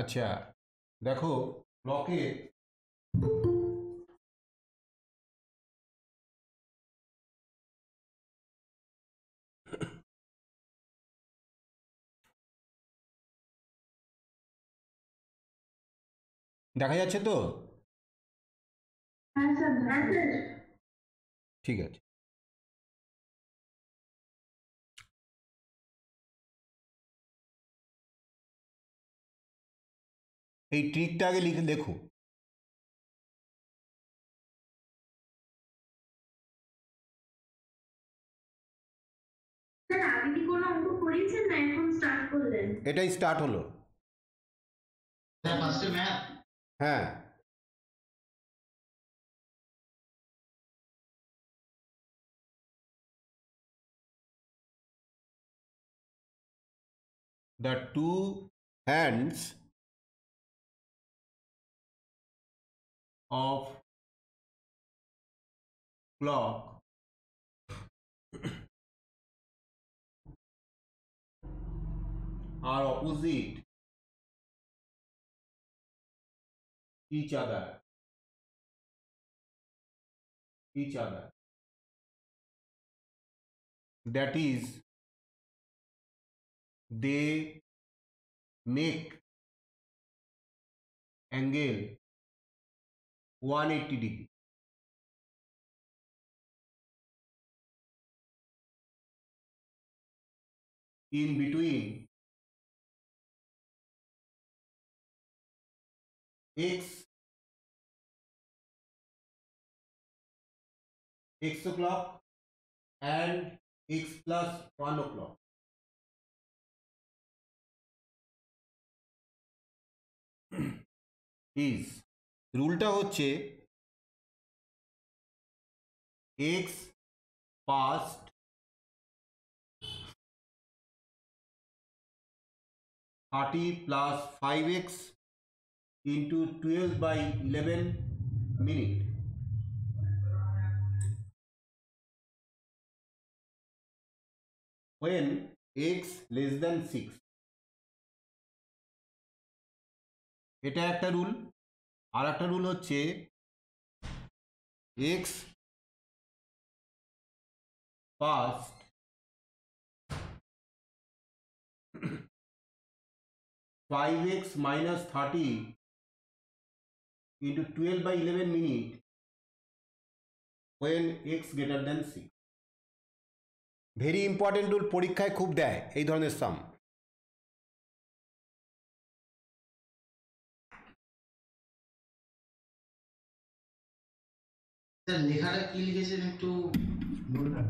আচ্ছা, দেখো ব্লকে দেখা যাচ্ছে তো? হ্যাঁ স্যার, দেখা ঠিক আছে। এই ট্রিকটা আগে লিখে লেখো। স্যার, আগে কি কোনো অঙ্ক করিয়েছেন না এখন স্টার্ট করলেন? এটাই স্টার্ট হলো। ফার্স্টে ম্যাথ। হ্যাঁ, the two hands of clock are opposite each other. That is, they make angle 180 degree. In between x o'clock and x plus 1 o'clock. is রুলটা হচ্ছে x past 30 plus 5x into 12 by 11 minute when x less than 6. এটা একটা rule. আর একটা rule হচ্ছে x past 5x minus 30 into 12 by 11 minute when x greater than 6. Very important rule, পরীক্ষায় খুব দেয় এই ধরনের সাম। স্যার লেখাটা কি লিখেছেন একটু বলবেন?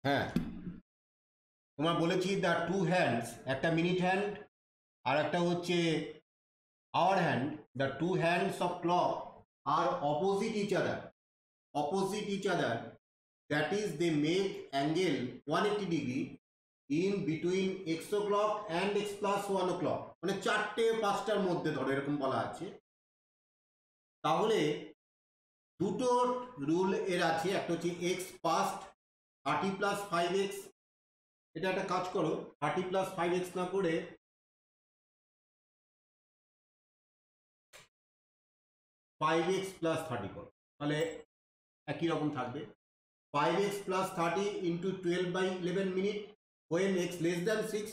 হ্যাঁ, তোমার বলেছি দ্য টু হ্যান্ডস, একটা মিনিট হ্যান্ড আর একটা হচ্ছে hour hand. The two hands of clock are opposite each other. Opposite each other, that is they make angle 180 degree in between x o'clock and x plus 1 o'clock, মানে 4টে-5টার মধ্যে ধরো এরকম বলা আছে। তাহলে দুটো রুল এর আছে, একটা হচ্ছে এক্স পাস্ট 30 প্লাস 5x। এটা একটা কাজ করো, 30 প্লাস 5x না করে 5x প্লাস 30 করো, তাহলে একই রকম থাকবে। 5x plus 30 into 12 by 11 minute when x less than 6,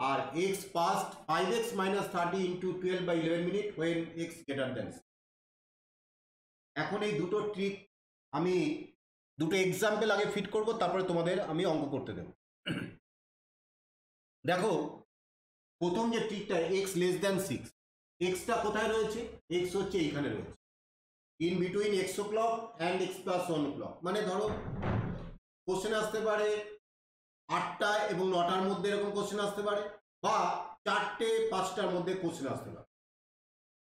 আর x past 5x minus 30 into 12 by 11 minute when x greater than. এখন এই দুটো ট্রিক আমি দুটো এক্সাম্পল আগে ফিট করব, তারপরে তোমাদের আমি অঙ্ক করতে দেব। দেখো প্রথম যে ট্রিকটা x লেস দ্যান 6, এক্সটা কোথায় রয়েছে? এক্স হচ্ছে এইখানে রয়েছে, in between x o'clock and x plus 1 o'clock. মানে ধরো কোশ্চেন আসতে পারে 8টা এবং 9টার মধ্যে, এরকম কোশ্চেন আসতে পারে, বা 4টে-5টার মধ্যে কোশ্চেন আসতে পারে।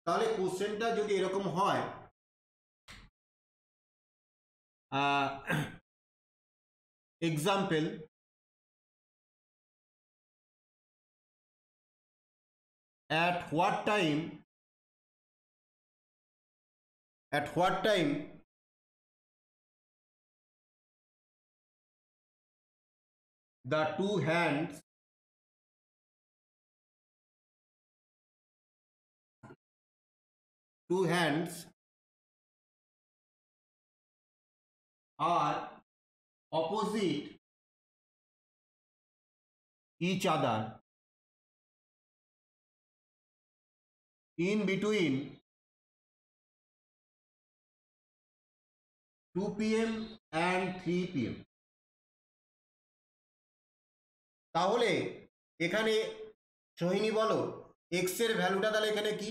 তাহলে কোশ্চেনটা যদি এরকম হয়, example, at what time the two hands two hands are opposite each other in between 2 p.m. and 3 p.m. তাহলে এখানে সোহিনী বলো x এর ভ্যালুটা তাহলে এখানে কি?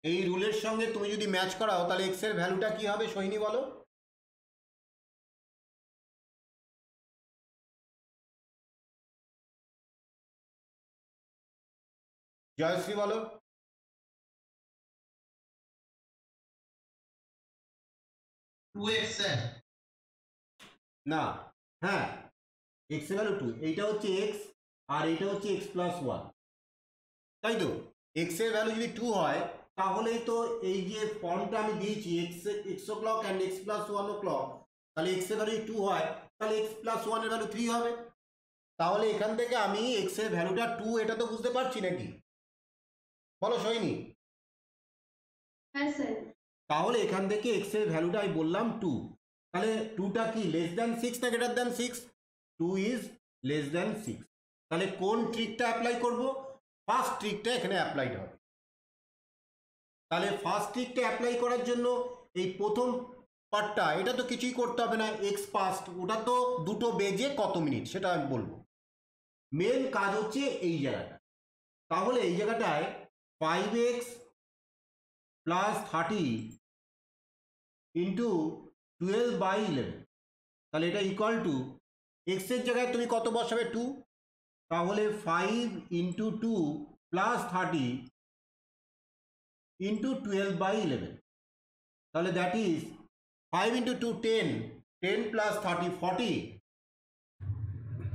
এই রুলের সঙ্গে তুমি যদি ম্যাচ করাও তাহলে x এর ভ্যালুটা কি হবে সোহিনী বলো? জয়শ্রী বলো। 2x sir. না, হ্যাঁ x এর ভ্যালু 2, এইটা হচ্ছে x আর এইটা হচ্ছে x প্লাস 1, তাই তো? x এর ভ্যালু যদি 2 হয় তাহলেই তো এই যে ফর্মটা আমি দিয়েছি x o'clock and x plus 1 o'clock, তাহলে x এর ভ্যালু 2 হয় তাহলে x প্লাস 1 এর ভ্যালু 3 হবে। তাহলে এখান থেকে আমি x এর ভ্যালুটা 2 এটা তো বুঝতে পারছি নাকি? বলো সোহিনী। হ্যাঁ স্যার। তাহলে এখান থেকে x এর ভ্যালুটা আমি বললাম 2, তাহলে 2টা কি লেস দ্যান 6 না greater than 6? 2 is less than 6। তাহলে কোন ট্রিকটা অ্যাপ্লাই করব? ফার্স্ট ট্রিকটা এখানে অ্যাপ্লাইড হবে। তাহলে ফার্স্ট ট্রিকটা অ্যাপ্লাই করার জন্য এই প্রথম পার্টটা এটা তো কিছুই করতে হবে না, এক্স পাস্ট ওটা তো দুটো বেজে কত মিনিট সেটা আমি বলবো। মেন কাজ হচ্ছে এই জায়গাটা। তাহলে এই জায়গাটায় 5x প্লাস 30 ইন্টু 12/11, তাহলে এটা ইকুয়াল টু এক্স এর জায়গায় তুমি কত বসাবে? 2, তাহলে 5 ইন্টু 2 প্লাস 30 ইন্টু 12/11, তাহলে দ্যাট ইজ 5 ইন্টু 2 10, 10 প্লাস 30 40।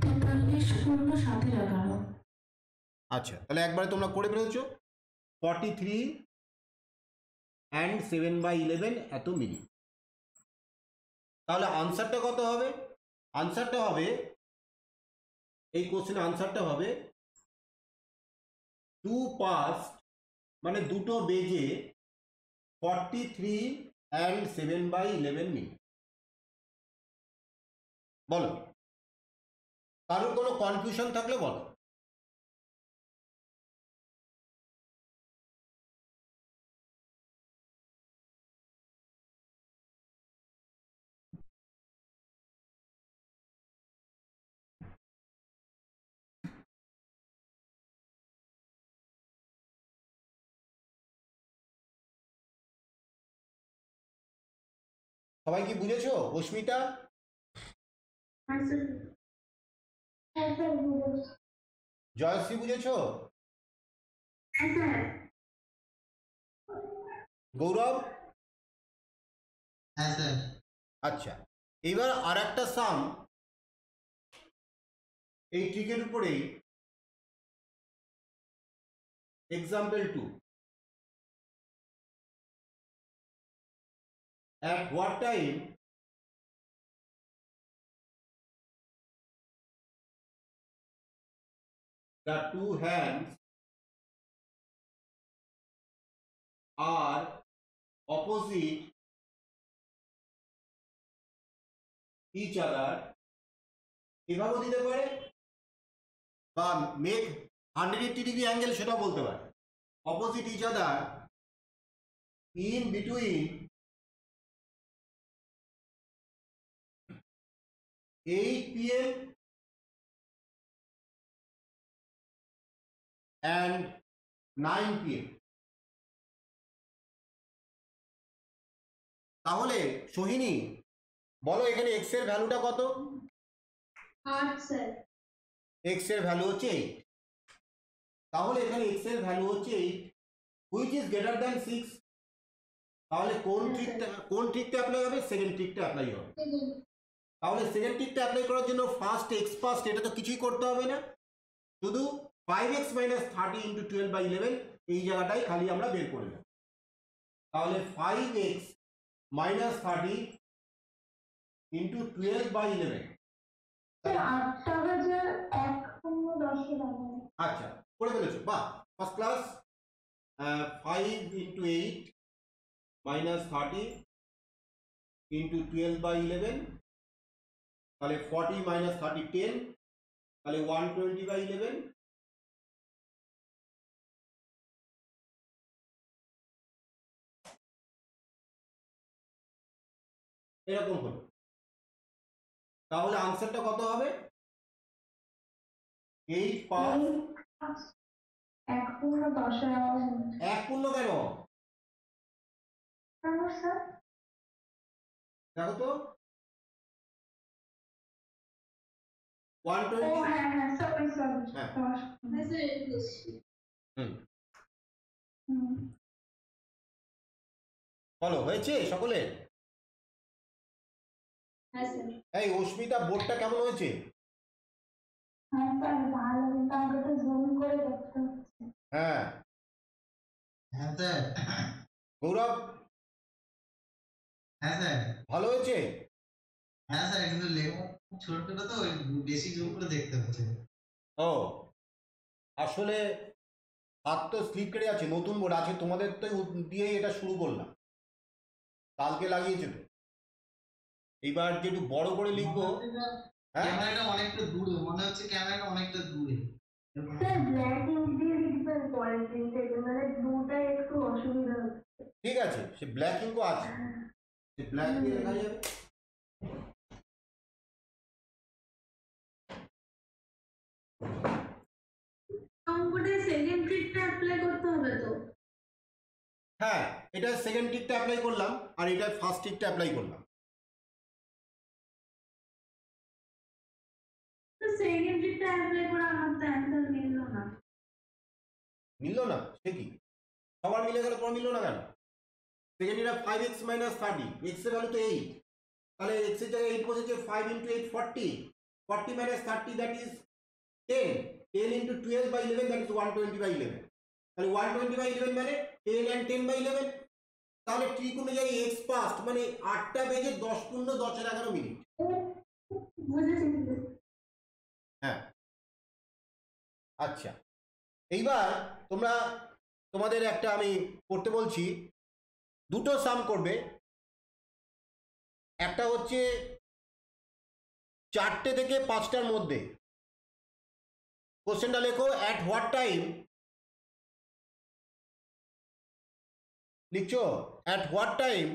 43 আচ্ছা, তাহলে একবারে তোমরা করে ফেলেছো 43 অ্যান্ড 7/11 এত মিনিট। তাহলে আনসারটা কত হবে? আনসারটা হবে, এই কোশ্চেনের আনসারটা হবে 2 past মানে দুটো বেজে 43 অ্যান্ড 7/11 মিনিট। বলো, কারোর কোনো কনফিউশন থাকলে বলো। সবাই কি বুঝেছো? অস্মিতা, হ্যাঁ স্যার। হ্যাঁ স্যার। জয়শ্রী বুঝেছো? হ্যাঁ স্যার। গৌরব? হ্যাঁ স্যার। আচ্ছা, এবার আর একটা সাম এই ট্রিকের উপরেই, example 2, at what time the two hands are opposite each other, এভাবেও দিতে পারে বা মেক 180 ডিগ্রি অ্যাঙ্গেল সেটাও বলতে পারে। Opposite each other in between 8 p.m. and 9 p.m. তাহলে সোহিনী বলো এখানে x এর ভ্যালুটা কত? 8 স্যার। x এর ভ্যালু হচ্ছে 8, তাহলে এখানে x এর ভ্যালু হচ্ছে 8 হুইচ ইজ গ্রেটার দ্যান 6। তাহলে কোন ট্রিকটা অ্যাপ্লাই হবে? সেকেন্ড ট্রিকটা অ্যাপ্লাই হবে। তাহলে সেকেন্ড ট্রিকটা অ্যাপ্লাই করার জন্য ফার্স্ট x ফার্স্ট এটা তো কিছুই করতে হবে না, শুধু 5x minus 30 ইন্টু 12/11 এই জায়গাটাই খালি আমরা বের করে নেব। তাহলে 5x minus 30 ইন্টু 12/11, 8টা বাজে 1:10 আচ্ছা, করে ফেলেছো, বাহ, first class. 5 into 8 minus 30 into 12 by 11, তাহলে 40 minus 30 10, তাহলে 120 by 11, এরকম হলো। তাহলে আনসারটা কত হবে? 8 পাঁচ 1:10 এক পূর্ণ কেন? স্যার দেখো তো, ও 120। হ্যাঁ হ্যাঁ সরি হ্যাঁ। বলো, হয়েছে সকলে? হ্যাঁ স্যার এই অস্মিতা, বোর্ডটা কেমন হয়েছে? হ্যাঁ স্যার ভালো, কিন্তু আমাকে একটু জুম করে দেখতে হচ্ছে। হ্যাঁ। হ্যাঁ স্যার। গৌরব, হ্যাঁ স্যার। ভালো হয়েছে? হ্যাঁ স্যার, কিন্তু লেখা ছোট ছোট তো ওই বেশি জোর করে দেখতে হচ্ছে। ও, আসলে হাত তো স্লিপ কেটে যাচ্ছে, নতুন বোর্ড আছে তোমাদের তো দিয়েই এটা শুরু করলাম, কালকে লাগিয়েছে তো। এইবার যে একটু বড় করে লিখবো। হ্যাঁ, ক্যামেরাটা অনেকটা দূরে মনে হচ্ছে, ক্যামেরাটা অনেকটা দূরে। স্যার ব্ল্যাক ইঙ্ক দিয়ে লিখবেন পরের দিন থেকে, মানে দুটাই একটু অসুবিধা হচ্ছে। ঠিক আছে, সে ব্ল্যাক ইঙ্কও আছে, সে ব্ল্যাক দিয়ে লেখা যাবে। অঙ্কটা সেকেন্ড ট্রিকটা অ্যাপ্লাই করতে হবে তো? হ্যাঁ, এটা সেকেন্ড টিকটা অ্যাপ্লাই করলাম আর এটা ফার্স্ট টিকটা অ্যাপ্লাই করলাম। তো সেকেন্ড ট্রিকটা অ্যাপ্লাই করে আমার তো অ্যান্সার মিলল না। মিললো না? সে কি, সবার মিলে গেল, তোমার মিললো না কেন? সেকেন্ড এটা 5x minus 30, x এর ভ্যালু তো 8, তাহলে x এর জায়গায় 8 বসেছে, 5 into 8 40, 40 minus 30 that is 10, 10 into 12 by 11 that is 120 by 11, তাহলে 120 by 11 মানে 10 and 10 by 11, তাহলে ঠিক অনুযায়ী x পাস্ট মানে 8টা বেজে 10 পূর্ণ 10-11 মিনিট। বুঝেছি। হ্যাঁ, আচ্ছা, এইবার তোমরা তোমাদের একটা আমি করতে বলছি, দুটো সাম করবে। একটা হচ্ছে 4টে থেকে 5টার মধ্যে। কোশ্চেনটা লেখো, অ্যাট হোয়াট টাইম, লিখছো at what time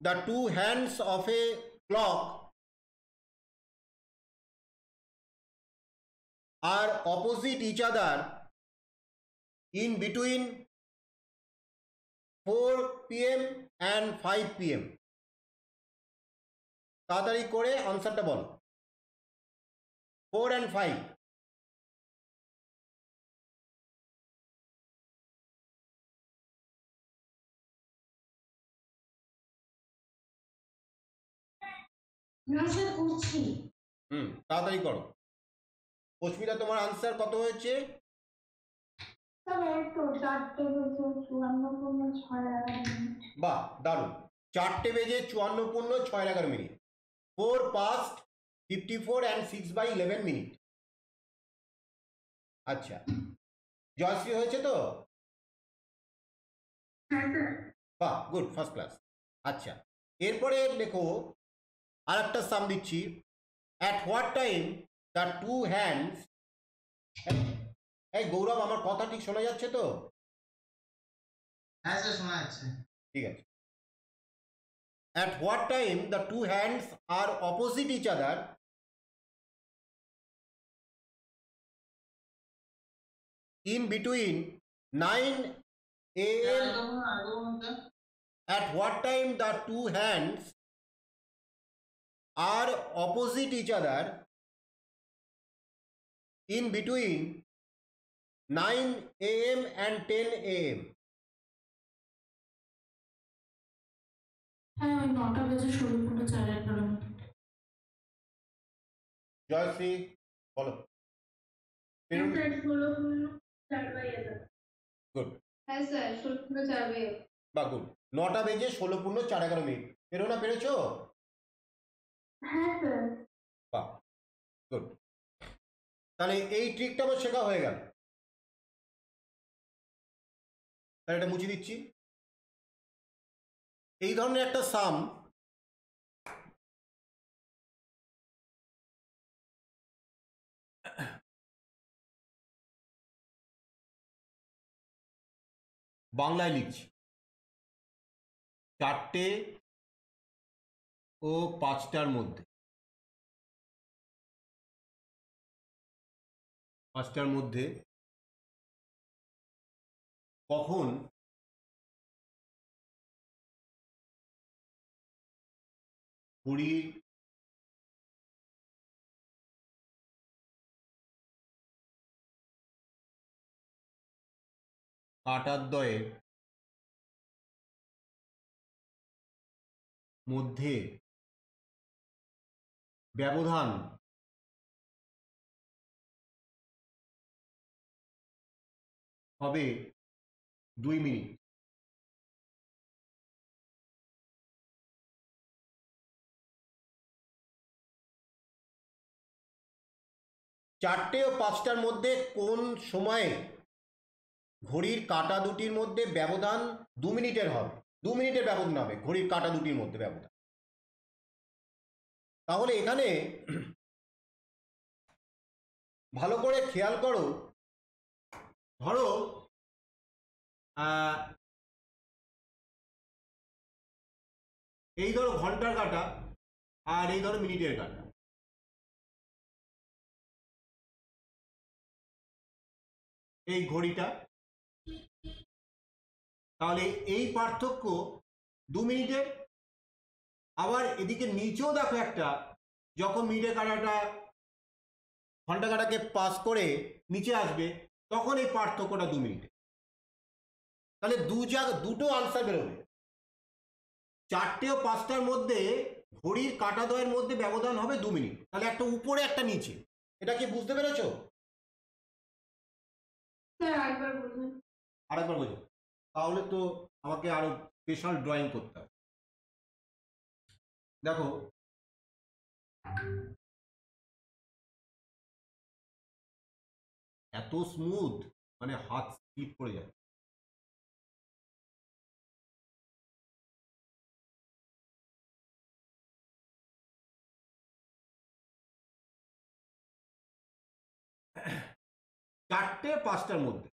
the two hands of a clock are opposite each other in between 4 PM and 5 PM। তাড়াতাড়ি করে আনসারটা বলো, 4 and 5। স্যার করছি। তাড়াতাড়ি করো। অস্মিতা, তোমার আনসার কত হয়েছে? স্যার এই তো 4টে বেজে 54:06 বাহ, দারুণ, 4টে বেজে 54:06 minute, 4 past 54 and 6 by 11 minute. আচ্ছা, জয়শ্রী হয়েছে তো? হ্যাঁ স্যার। বাহ, গুড, ফার্স্ট ক্লাস। আচ্ছা, এরপরে লেখো আর একটা সাম দিচ্ছি, at what time the two hands. এই গৌরব, আমার কথা ঠিক শোনা যাচ্ছে তো? হ্যাঁ স্যার, শোনা যাচ্ছে। ঠিক আছে। At what time the two hands are opposite each other in between 9 AM, at what time the two hands are opposite each other in between 9 AM and 10 AM। হ্যাঁ ওই 9:16 জয়শ্রী, বলো। গুড, হ্যাঁ স্যার 16:04। বা good, 9টা বেজে 16:04 minute. পেরো না, পেরেছো? হ্যাঁ sir. বাহ, গুড। তাহলে এই ট্রিকটা আমার শেখা হয়ে গেল। তাহলে এটা মুছে দিচ্ছি। এই ধরনের একটা সাম বাংলায় লিখছি, 4টে ও 5টার মধ্যে, 5টার মধ্যে কখন ঘড়ির কাঁটাদ্বয়ের মধ্যে ব্যবধান হবে 2 মিনিট। চারটে ও 5টার মধ্যে কোন সময়ে ঘড়ির কাঁটা দুটির মধ্যে ব্যবধান 2 মিনিটের হবে? 2 মিনিটের ব্যবধান হবে ঘড়ির কাঁটা দুটির মধ্যে ব্যবধান। তাহলে এখানে ভালো করে খেয়াল করো, ধরো এই ধরো ঘন্টার কাঁটা আর এই ধরো মিনিটের কাঁটা, এই ঘড়িটা, তাহলে এই পার্থক্য 2 মিনিটের। আবার এদিকে নিচেও দেখো একটা, যখন মিনিটের কাঁটাটা ঘন্টা কাঁটাকে পাস করে নিচে আসবে তখন এই পার্থক্যটা 2 মিনিটে। তাহলে দুটো আনসার বেরোবে। 4টে ও 5টার মধ্যে ঘড়ির কাঁটাদ্বয়ের মধ্যে ব্যবধান হবে 2 মিনিট। তাহলে একটা উপরে একটা নিচে, এটা কি বুঝতে পেরেছো? স্যার আরেকবার বলুন। আরেকবার বোঝো। তাহলে তো আমাকে আরো স্পেশাল ড্রয়িং করতে হবে। দেখো, এত স্মুথ, মানে হাত স্লিপ করে যায়। চারটে 5টার মধ্যে,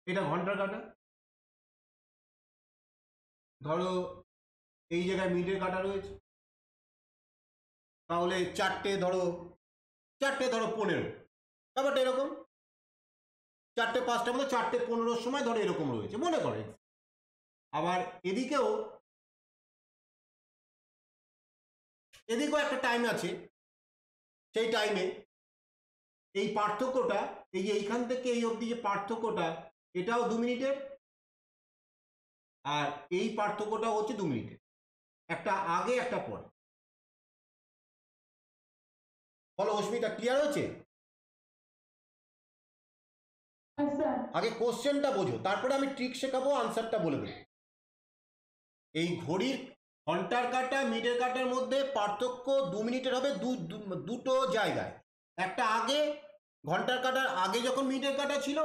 এটা ঘন্টার কাঁটা, ধরো এই জায়গায় মিনিটের কাঁটা রয়েছে, তাহলে 4টে ধরো 15, ব্যাপারটা এরকম। 4টে 5টার মধ্যে 4টে 15-র সময় ধরো এরকম রয়েছে মনে করে। আবার এদিকেও একটা টাইম আছে, সেই টাইমে এই পার্থক্যটা, এই যে এইখান থেকে এই অবধি যে পার্থক্যটা, এটাও 2 মিনিটের, আর এই পার্থক্যটাও হচ্ছে 2 মিনিটের, একটা আগে একটা পরে। বলো অস্মিতা, ক্লিয়ার হয়েছে? হ্যাঁ স্যার। আগে কোশ্চেনটা বোঝো, তারপরে আমি ট্রিক শেখাবো, আনসারটা বলে দেবো। এই ঘড়ির ঘন্টার কাঁটা মিনিটের কাঁটার মধ্যে পার্থক্য 2 মিনিটের হবে দুটো জায়গায়। একটা আগে, ঘন্টার কাঁটার আগে যখন মিনিটের কাঁটা ছিল,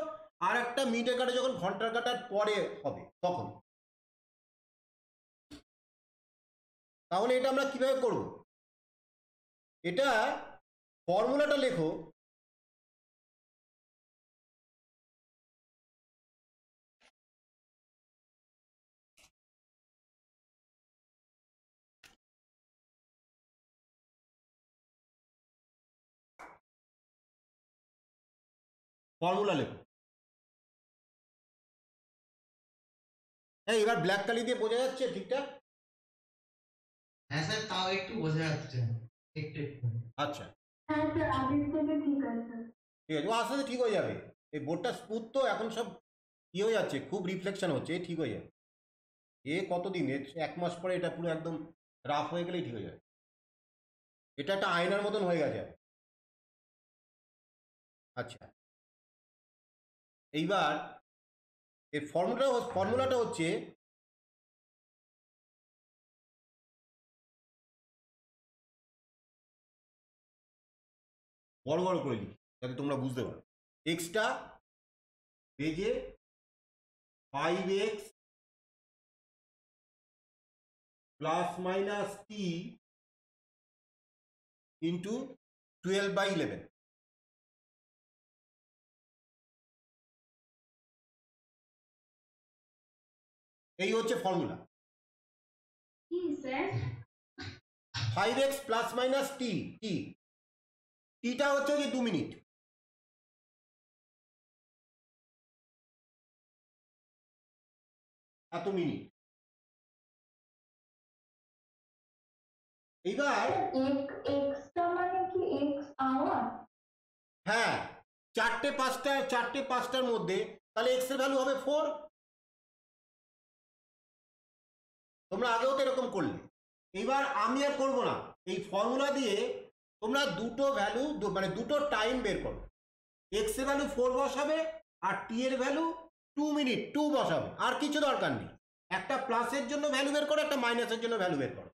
আর একটা মিনিটের কাঁটা যখন ঘন্টার কাঁটার পরে হবে তখন। তাহলে এটা আমরা কিভাবে করব? এটা ফর্মুলাটা লেখো, ফর্মুলা লেখো। হ্যাঁ, এবার ব্ল্যাক কালি দিয়ে বোঝা যাচ্ছে ঠিকঠাক? হ্যাঁ স্যার, তাও একটু বোঝা যাচ্ছে, একটু একটু। আচ্ছা, হ্যাঁ স্যার, আগের থেকে ঠিক আছে। ঠিক আছে, ও আস্তে আস্তে ঠিক হয়ে যাবে। এই বোর্ডটা স্মুথ তো, এখন সব কি হয়ে যাচ্ছে, খুব রিফ্লেকশন হচ্ছে, ঠিক হয়ে যাবে। কতদিন, 1 মাস পরে এটা পুরো একদম রাফ হয়ে গেলেই ঠিক হয়ে যাবে। এটা একটা আয়নার মতন হয়ে গেছে। আচ্ছা, এইবার এই ফর্মুলাটা হচ্ছে বড় বড় করে লিখি যাতে তোমরা বুঝতে পারো। এক্সটা বেজে 5x প্লাস মাইনাস টি ইন্টু 12/11। এই হচ্ছে ফর্মুলা। কি স্যার? 5x প্লাস মাইনাস টি, টিটা হচ্ছে যে 2 মিনিট। এত মিনিট। এইবার এক্সটা মানে কি এক্স আওয়ার? হ্যাঁ, 4টে 5টার মধ্যে তাহলে এক্স এর ভ্যালু হবে 4। তোমরা আগেও তো এরকম করলে। এইবার আমি আর করবো না, এই ফর্মুলা দিয়ে তোমরা দুটো ভ্যালু মানে দুটো টাইম বের করো। এক্স এর ভ্যালু 4 বসাবে আর টি এর ভ্যালু 2 মিনিট 2 বসাবে, আর কিছু দরকার নেই। একটা প্লাসের জন্য ভ্যালু বের করো, একটা মাইনাসের জন্য ভ্যালু বের করো।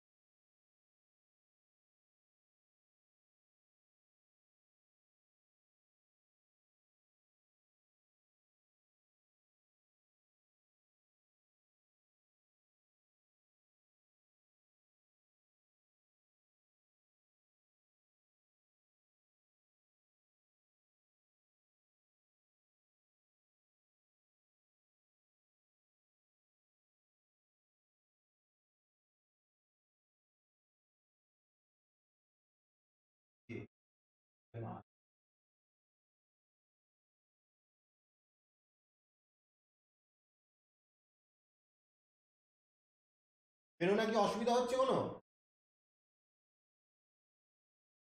এর নাকি অসুবিধা হচ্ছে কোনো?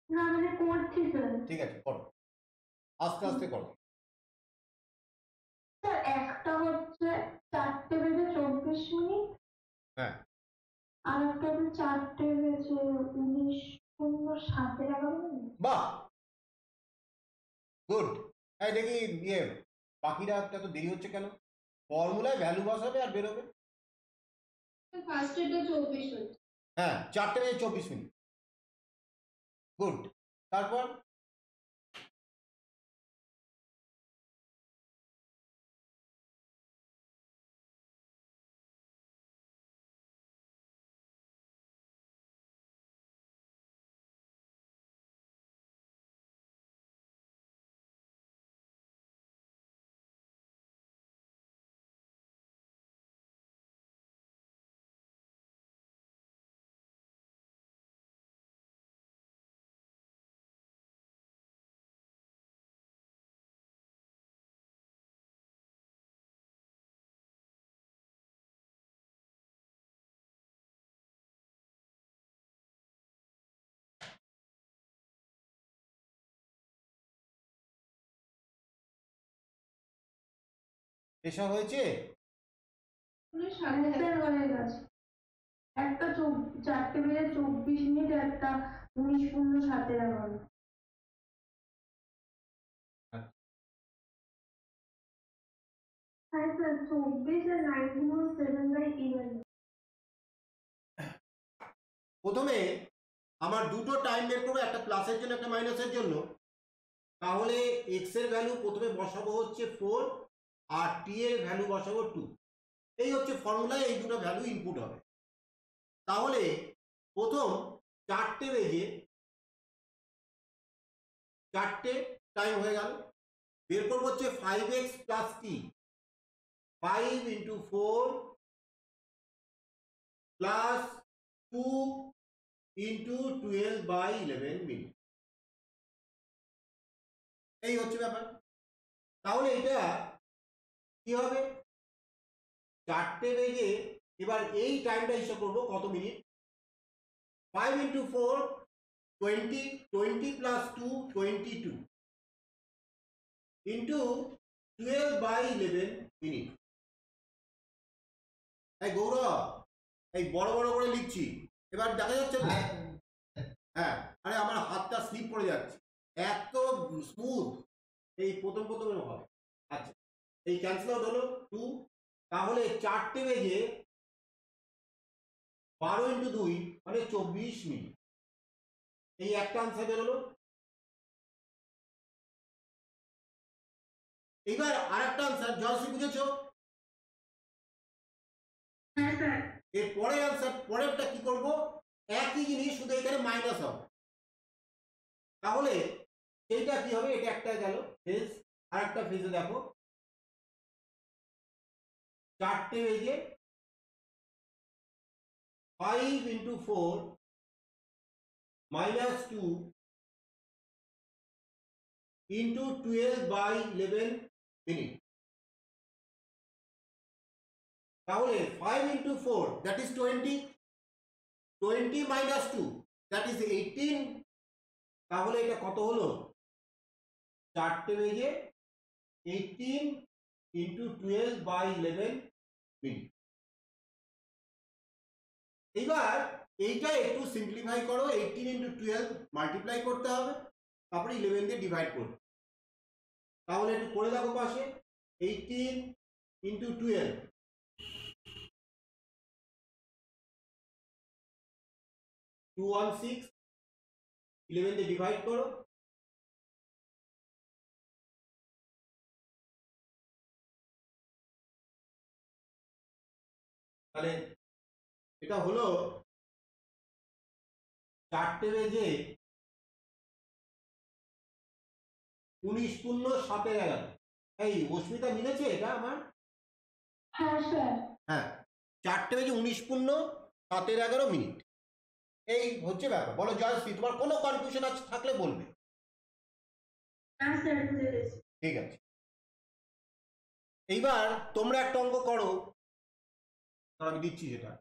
না মানে করছি স্যার। ঠিক আছে, করো, আস্তে আস্তে করো। স্যার একটা হচ্ছে 4:24। হ্যাঁ, আর একটা হচ্ছে 4:19:07। বাহ, গুড। এই দেখি ইয়ে বাকিরা তো দেরি হচ্ছে কেন? ফর্মুলায় ভ্যালু বসাবে আর বেরোবে। ফার্স্ট এটা 24 হচ্ছে। হ্যাঁ, 4:24। গুড। তারপর এসব হয়েছে। স্যার হয়ে গেছে। একটা 4:24, একটা 19:07। হ্যাঁ স্যার, 24 আর 9:07/11। প্রথমে আমার দুটো টাইম বের করবো, একটা প্লাসের জন্য একটা মাইনাসের জন্য। তাহলে এক্স এর ভ্যালু প্রথমে বসাবো হচ্ছে 4 আর টি এর ভ্যালু বসাবো 2। এই হচ্ছে ফর্মুলায় এই দুটো ভ্যালু ইনপুট হবে। তাহলে প্রথম 4টে টাইম হয়ে গেল। বের করবো হচ্ছে 5x প্লাস টি, 5 ইন্টু 4 প্লাস 2 ইন্টু 12/11 মিনিট। এই হচ্ছে ব্যাপার। তাহলে এটা কি হবে? 4টে বেজে, এবার এই টাইমটা হিসাব করবো কত minute. 5 into 4 20, 20 plus 2 22 into 12/11 minute. এই গৌরব, এই বড় বড় করে লিখছি, এবার দেখা যাচ্ছে তো? হ্যাঁ, আরে আমার হাতটা স্লিপ করে যাচ্ছে, এত স্মুথ এই প্রথম হয়। আচ্ছা, এই ক্যান্সেল আউট হলো 2। তাহলে 4টে বেজে 12 ইন্টু 2 মানে 24 মিনিট। এই একটা আনসার বেরোলো। এইবার আরেকটা আনসার জয়শ্রী বুঝেছো? হ্যাঁ স্যার। এর পরের আনসার, পরেরটা কি করব, একই জিনিস শুধু এখানে মাইনাস হবে। তাহলে এইটা কি হবে, এটা একটা গেল ফেজ। আর একটা ফেজে দেখো, চারটে বেজে 5 into 4 minus 2 into 12 by 11 minute. তাহলে 5 into 4 that is 20, 20 minus 2 that is 18। তাহলে এটা কত হলো, চারটে বেজে 18 into 12 by 11 মিনিট। এইবার এইটা একটু সিম্পলিফাই করো, 18 into 12 মাল্টিপ্লাই করতে হবে, তারপরে 11 দিয়ে ডিভাইড করবে। তাহলে একটু করে দেখো পাশে, 18 into 12 216, 11 দিয়ে ডিভাইড করো, তাহলে এটা হলো চারটে বেজে 19 পূর্ণ 7-11। এই অস্মিতা মিলেছে এটা আমার? হ্যাঁ স্যার। হ্যাঁ, চারটে বেজে 19 পূর্ণ 7-11 মিনিট। এই হচ্ছে ব্যাপার। বলো জয়শ্রী, তোমার কোনো কনফিউশন আছে থাকলে বলবে। হ্যাঁ স্যার, বুঝে গেছি। ঠিক আছে, এইবার তোমরা একটা অঙ্ক করো, আমি দিচ্ছি সেটা।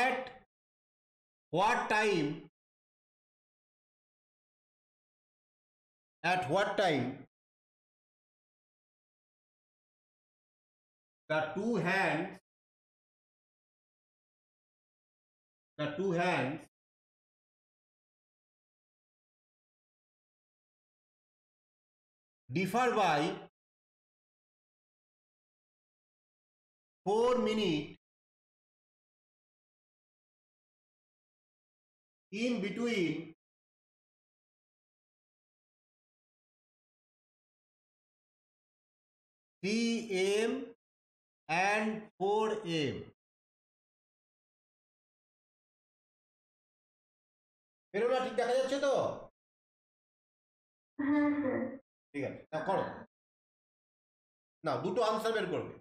At what time, at what time the two hands, the two hands differ by 4 minutes in between 3 AM and 4 AM। বেরোনা ঠিক দেখা যাচ্ছে তো? হ্যাঁ স্যার। ঠিক আছে, না করো না, দুটো আনসার বের করবে।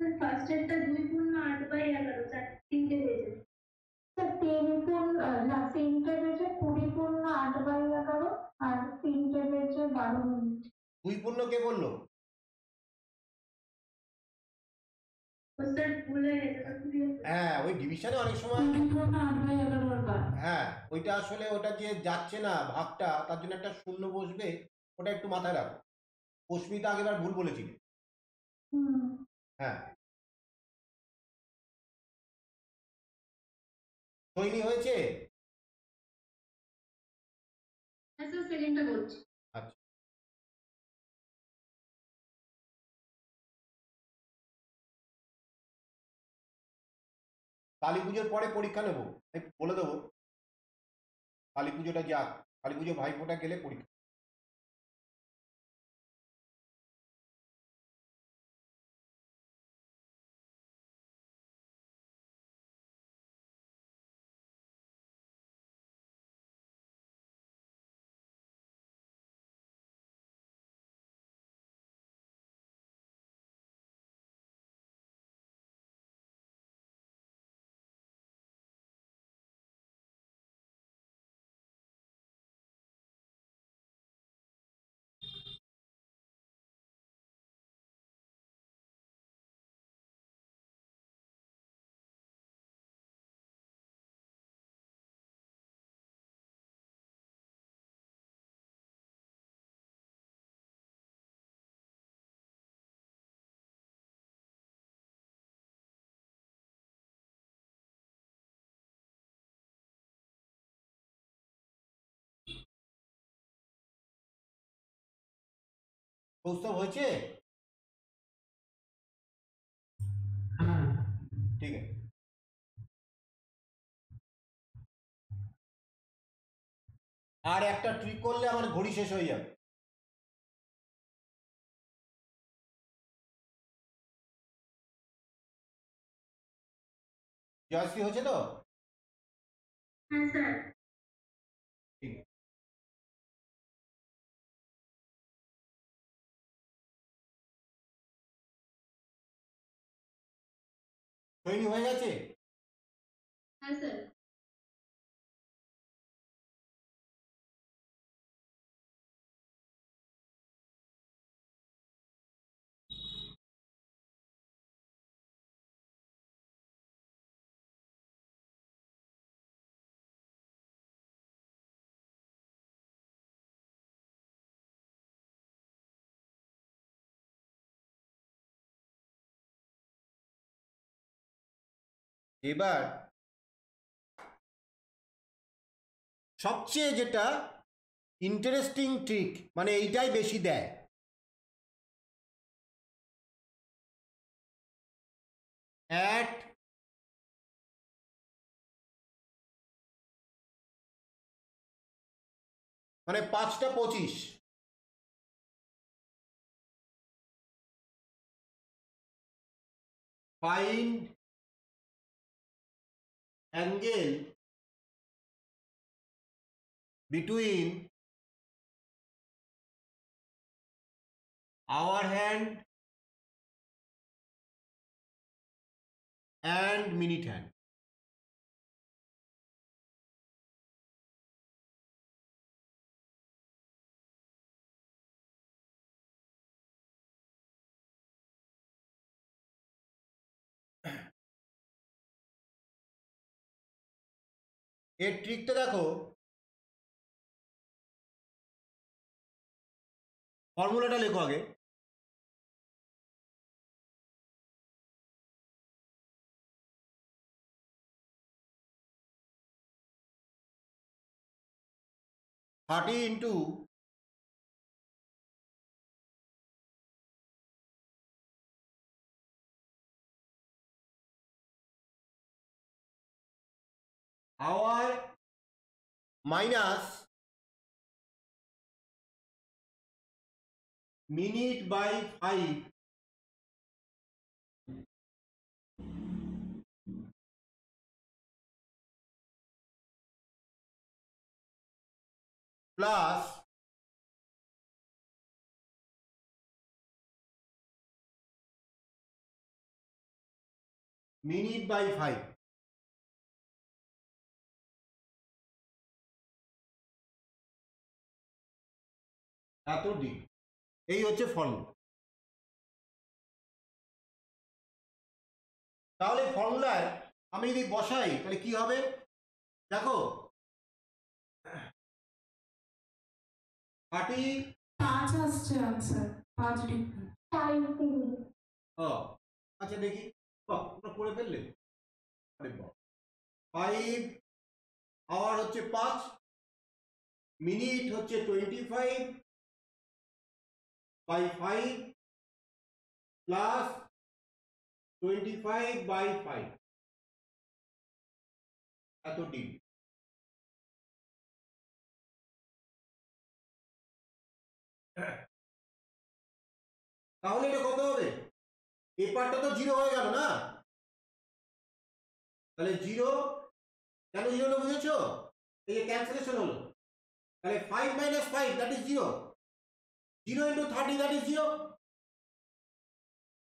স্যার ফার্স্টেরটা 2 পূর্ণ 8/11, স্যার 3টে বেজে। স্যার 3টে বেজে 20 পূর্ণ 8/11 আর 3টে বেজে 12 মিনিট। 2 পূর্ণ কে বললো? ও স্যার ভুলে গেছে তো। হ্যাঁ, ওই ডিভিশনে অনেক সময় 20 পূর্ণ 8/11 হ্যাঁ, ওইটা আসলে ওটা যে যাচ্ছে না ভাগটা, তার জন্য একটা শূন্য বসবে, ওটা একটু মাথায় রাখো। অস্মিতা আগেবার ভুল বলেছিল। হ্যাঁ, তৈরি হয়েছে। হ্যাঁ স্যার, সেকেন্ডটা বলছি। আচ্ছা, কালী পুজোর পরে পরীক্ষা নেবো, আমি বলে দেবো। কালী পুজোটা যাক, কালী পুজো ভাইফোঁটা গেলে পরীক্ষা। কৌস্তব হয়েছে? হ্যাঁ ঠিক আছে, আর একটা ট্রিক করলে আমার ঘড়ি শেষ হয়ে যাবে। জয়শ্রী হচ্ছে তো? হ্যাঁ স্যার। ঠিক আছে, তৈরি হয়ে গেছে? হ্যাঁ স্যার। এবার সবচেয়ে যেটা ইন্টারেস্টিং ট্রিক, মানে এইটাই বেশি দেয়, অ্যাট মানে 5:25 find angle between hour hand and minute hand. এর ট্রিকটা দেখো, ফর্মুলাটা লেখো আগে। Thirty into hour minus minute by 5 plus minute by 5 এত ডি। এই হচ্ছে ফর্মুলা। তাহলে ফর্মুলায় আমি যদি বসাই তাহলে কি হবে দেখো, 30 5 আসছে আনসার 5 ডিগ্রি। 5 ডিগ্রি। আচ্ছা দেখি, তোমরা করে ফেললে। আরে বাহ, 5 আওয়ার হচ্ছে 5, মিনিট হচ্ছে 25 বাই 5 প্লাস 25 বাই 5 এত ডিগ্রি। তাহলে এটা কত হবে? এই পার্টটা তো 0 হয়ে গেল না? তাহলে 0 কেন 0 হলো বুঝেছো? এই যে ক্যান্সেলেশন হলো। তাহলে 5 minus 5 that is 0, 0 into 30 that is 0,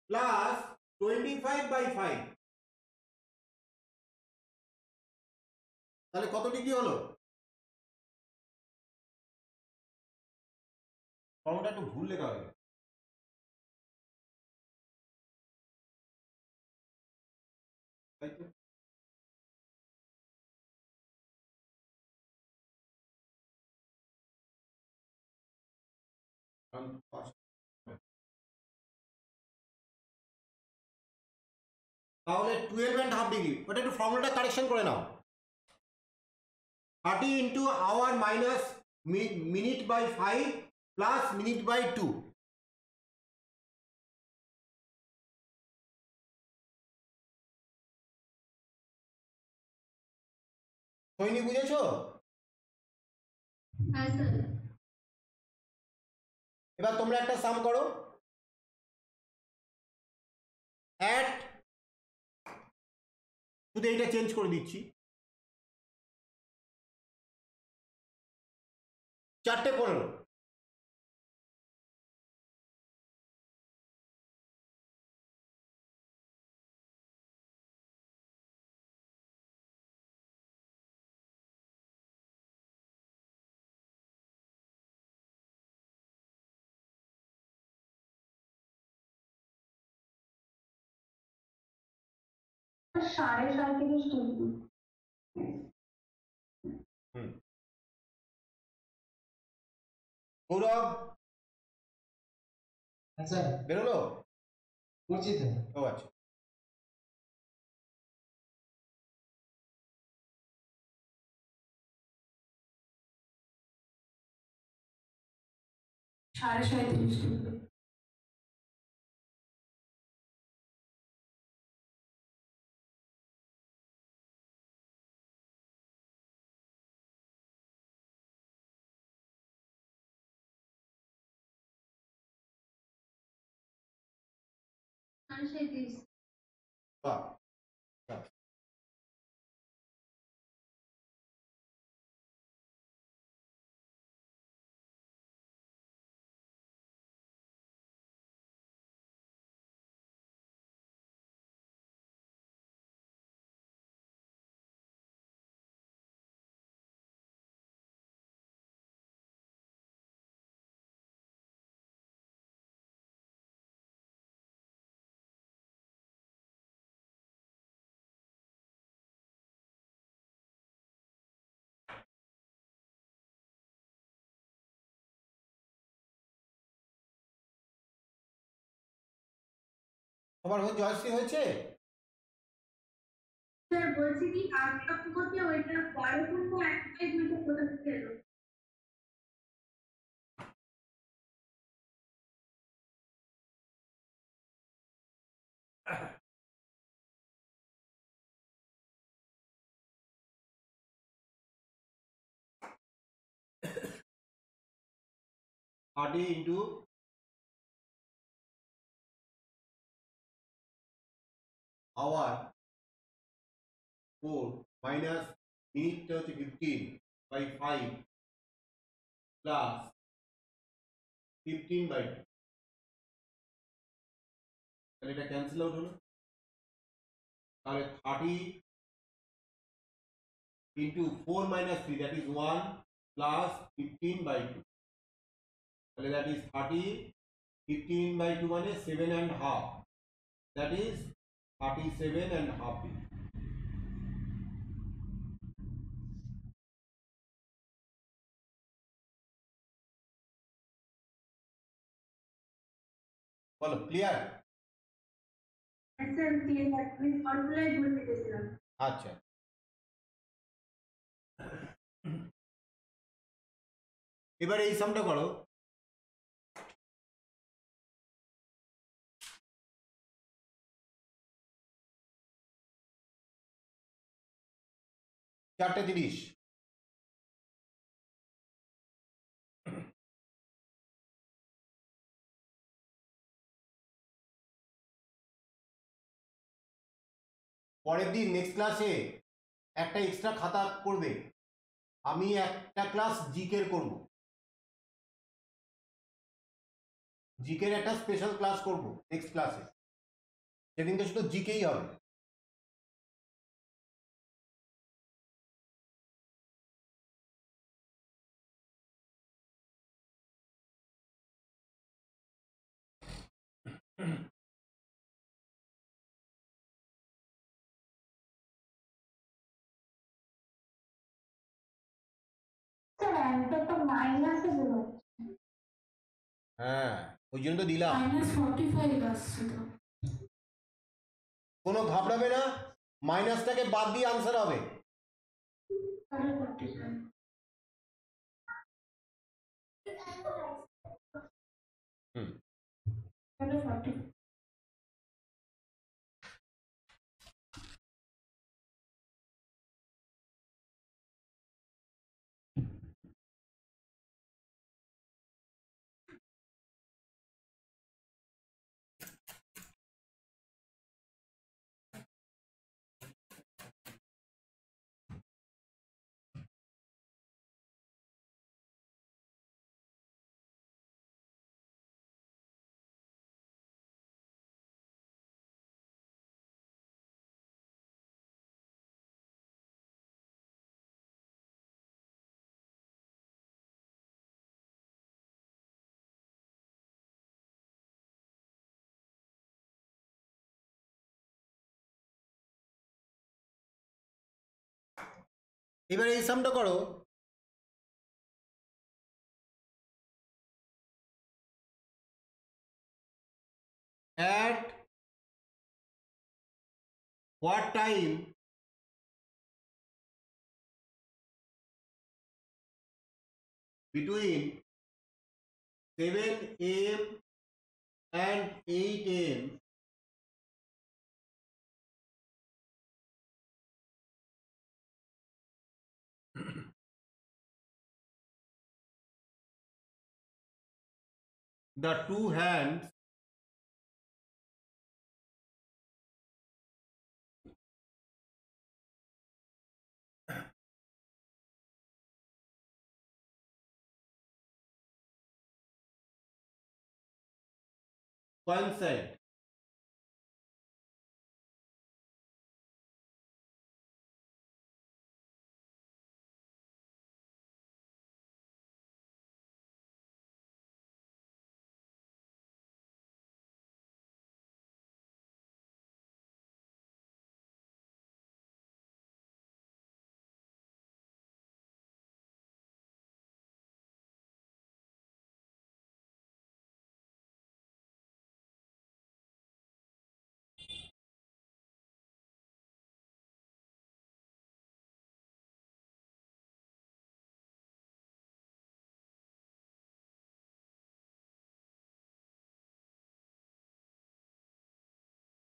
plus 25 by 5, তাহলে কত ডিগ্রি হলো? ফর্মুলাটা একটু ভুল লেখা হবে। তাই তো? তাহলে 12 and half ডিগ্রি, ওটা একটু ফর্মুলাটা কারেকশন করে নাও। 30 into hour minus minute by 5 plus minute by 2, Saini বুঝেছো? হ্যাঁ স্যার। এবার তোমরা একটা সাম করো। অ্যাট, শুধু এইটা চেঞ্জ করে দিচ্ছি, 4:15। সাড়ে 37 ডিগ্রি। গৌরব হ্যাঁ স্যার, বেরোলো? করছি তো। ও আচ্ছা। সাড়ে 37 ডিগ্রি। সাড়ে 37। বাহ, বাহ। তোমার জয়শ্রী হয়েছে? স্যার বলছি কি 8 অঙ্কতে ওইটা পরে কিন্তু একটাই দুইটা কোথা থেকে এলো? RD ইন্টু আওয়ার 4 মাইনাস মিনিটটা হচ্ছে 15/5 প্লাস 15/2, তাহলে এটা ক্যান্সেল আউট হলো। তাহলে 30 into 4 minus 3, that is 1 plus 15/2, তাহলে দ্যাট ইজ 30, 15/2 মানে 7.5, দ্যাট ইজ 37.5 ডিগ্রি। বলো, ক্লিয়ার? স্যার ক্লিয়ার, আমি ফর্মুলায় ভুল লিখেছিলাম। আচ্ছা, এবারে এই সামটা করো। চারটে 30। পরের দিন নেক্সট ক্লাসে একটা এক্সট্রা খাতা করবে, আমি একটা ক্লাস জিকের করব, জিকের একটা স্পেশাল ক্লাস করব নেক্সট ক্লাসে, সেদিনকে শুধু জিকেই হবে। স্যার অ্যান্সার তো মাইনাসে বেরোচ্ছে। হ্যাঁ, ওই জন্য তো দিলাম। -45 আসছে তো। কোনো ঘাবড়াবে না, মাইনাসটাকে বাদ দিয়ে আনসার হবে। সাড়ে 45। হুম। সাড়ে 45। এবারে এই সামটা করো। At what time between 7 a.m. and 8 a.m. the two hands coincide.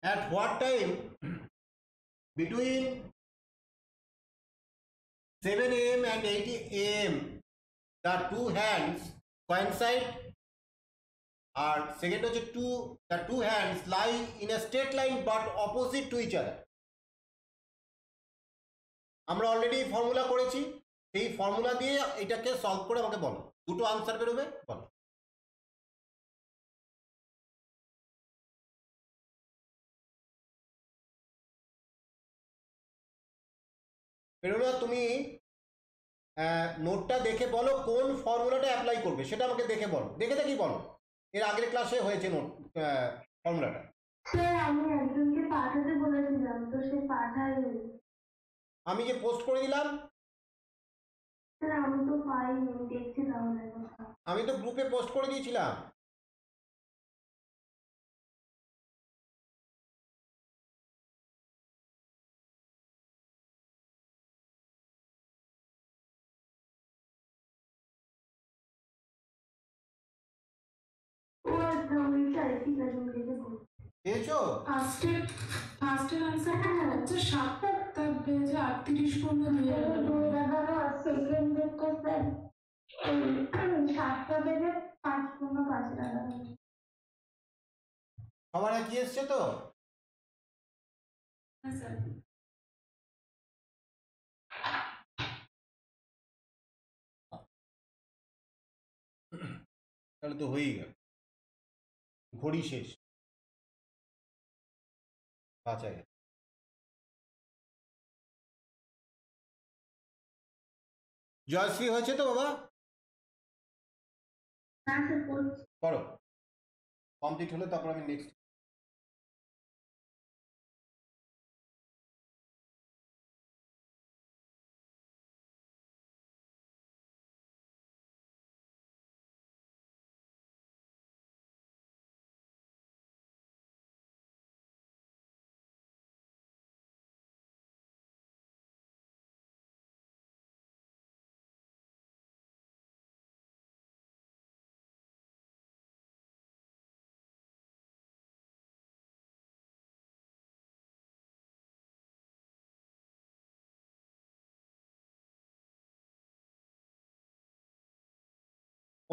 At what time between 7 a.m. and 8 a.m. the two hands coincide, আর সেকেন্ড হচ্ছে the two hands lie in a straight line but opposite to each other. আমরা already formula করেছি, সেই formula দিয়ে এটাকে solve করে আমাকে বলো, দুটো আনসার বেরোবে, বলো। বেরোলো, তুমি নোটটা দেখে বলো কোন ফর্মুলাটা অ্যাপ্লাই করবে, সেটা আমাকে দেখে বলো, দেখে দেখি বলো। এর আগের ক্লাসে হয়েছে নোট ফর্মুলাটা। স্যার আমি একজনকে পাঠাতে বলেছিলাম, তো সে পাঠায়নি। আমি যে পোস্ট করে দিলাম, স্যার আমি তো পাইনি, দেখছি তাহলে। আমি তো গ্রুপে পোস্ট করে দিয়েছিলাম। ও আচ্ছা, ওইটাই, ঠিক আছে, আমি দেখে বলছি। পেয়েছো? ফার্স্টের আনসারটা হচ্ছে 7টা, তার পেয়েছে 38 পূর্ণ 2011 আর সেকেন্ডেরটা স্যার 7টা বেজে 5:05। সবার একই এসছে তো? স্যার তাহলে তো হয়েই গেল, ঘড়ি শেষ, আচ্ছা। জয়শ্রী হয়েছে তো বাবা? হ্যাঁ স্যার, করছি। করো, কমপ্লিট হলে তারপর আমি নেক্সট।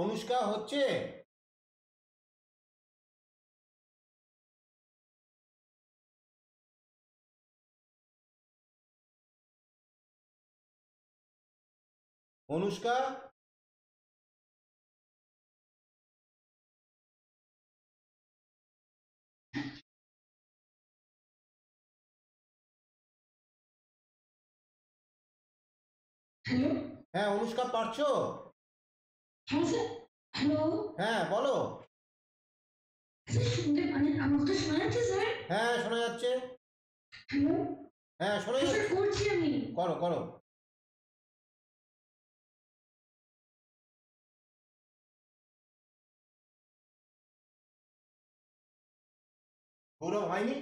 অনুষ্কা হচ্ছে? অনুষ্কা, হ্যালো, হ্যাঁ অনুষ্কা পারছো? হ্যাঁ স্যার, হ্যালো হ্যাঁ বলো। স্যার, শুনতে আমার তো শোনা যাচ্ছে স্যার? হ্যাঁ শোনা যাচ্ছে। হ্যালো, হ্যাঁ শোনা স্যার যাচ্ছে। করছি আমি। করো করো। গৌরব হয়নি?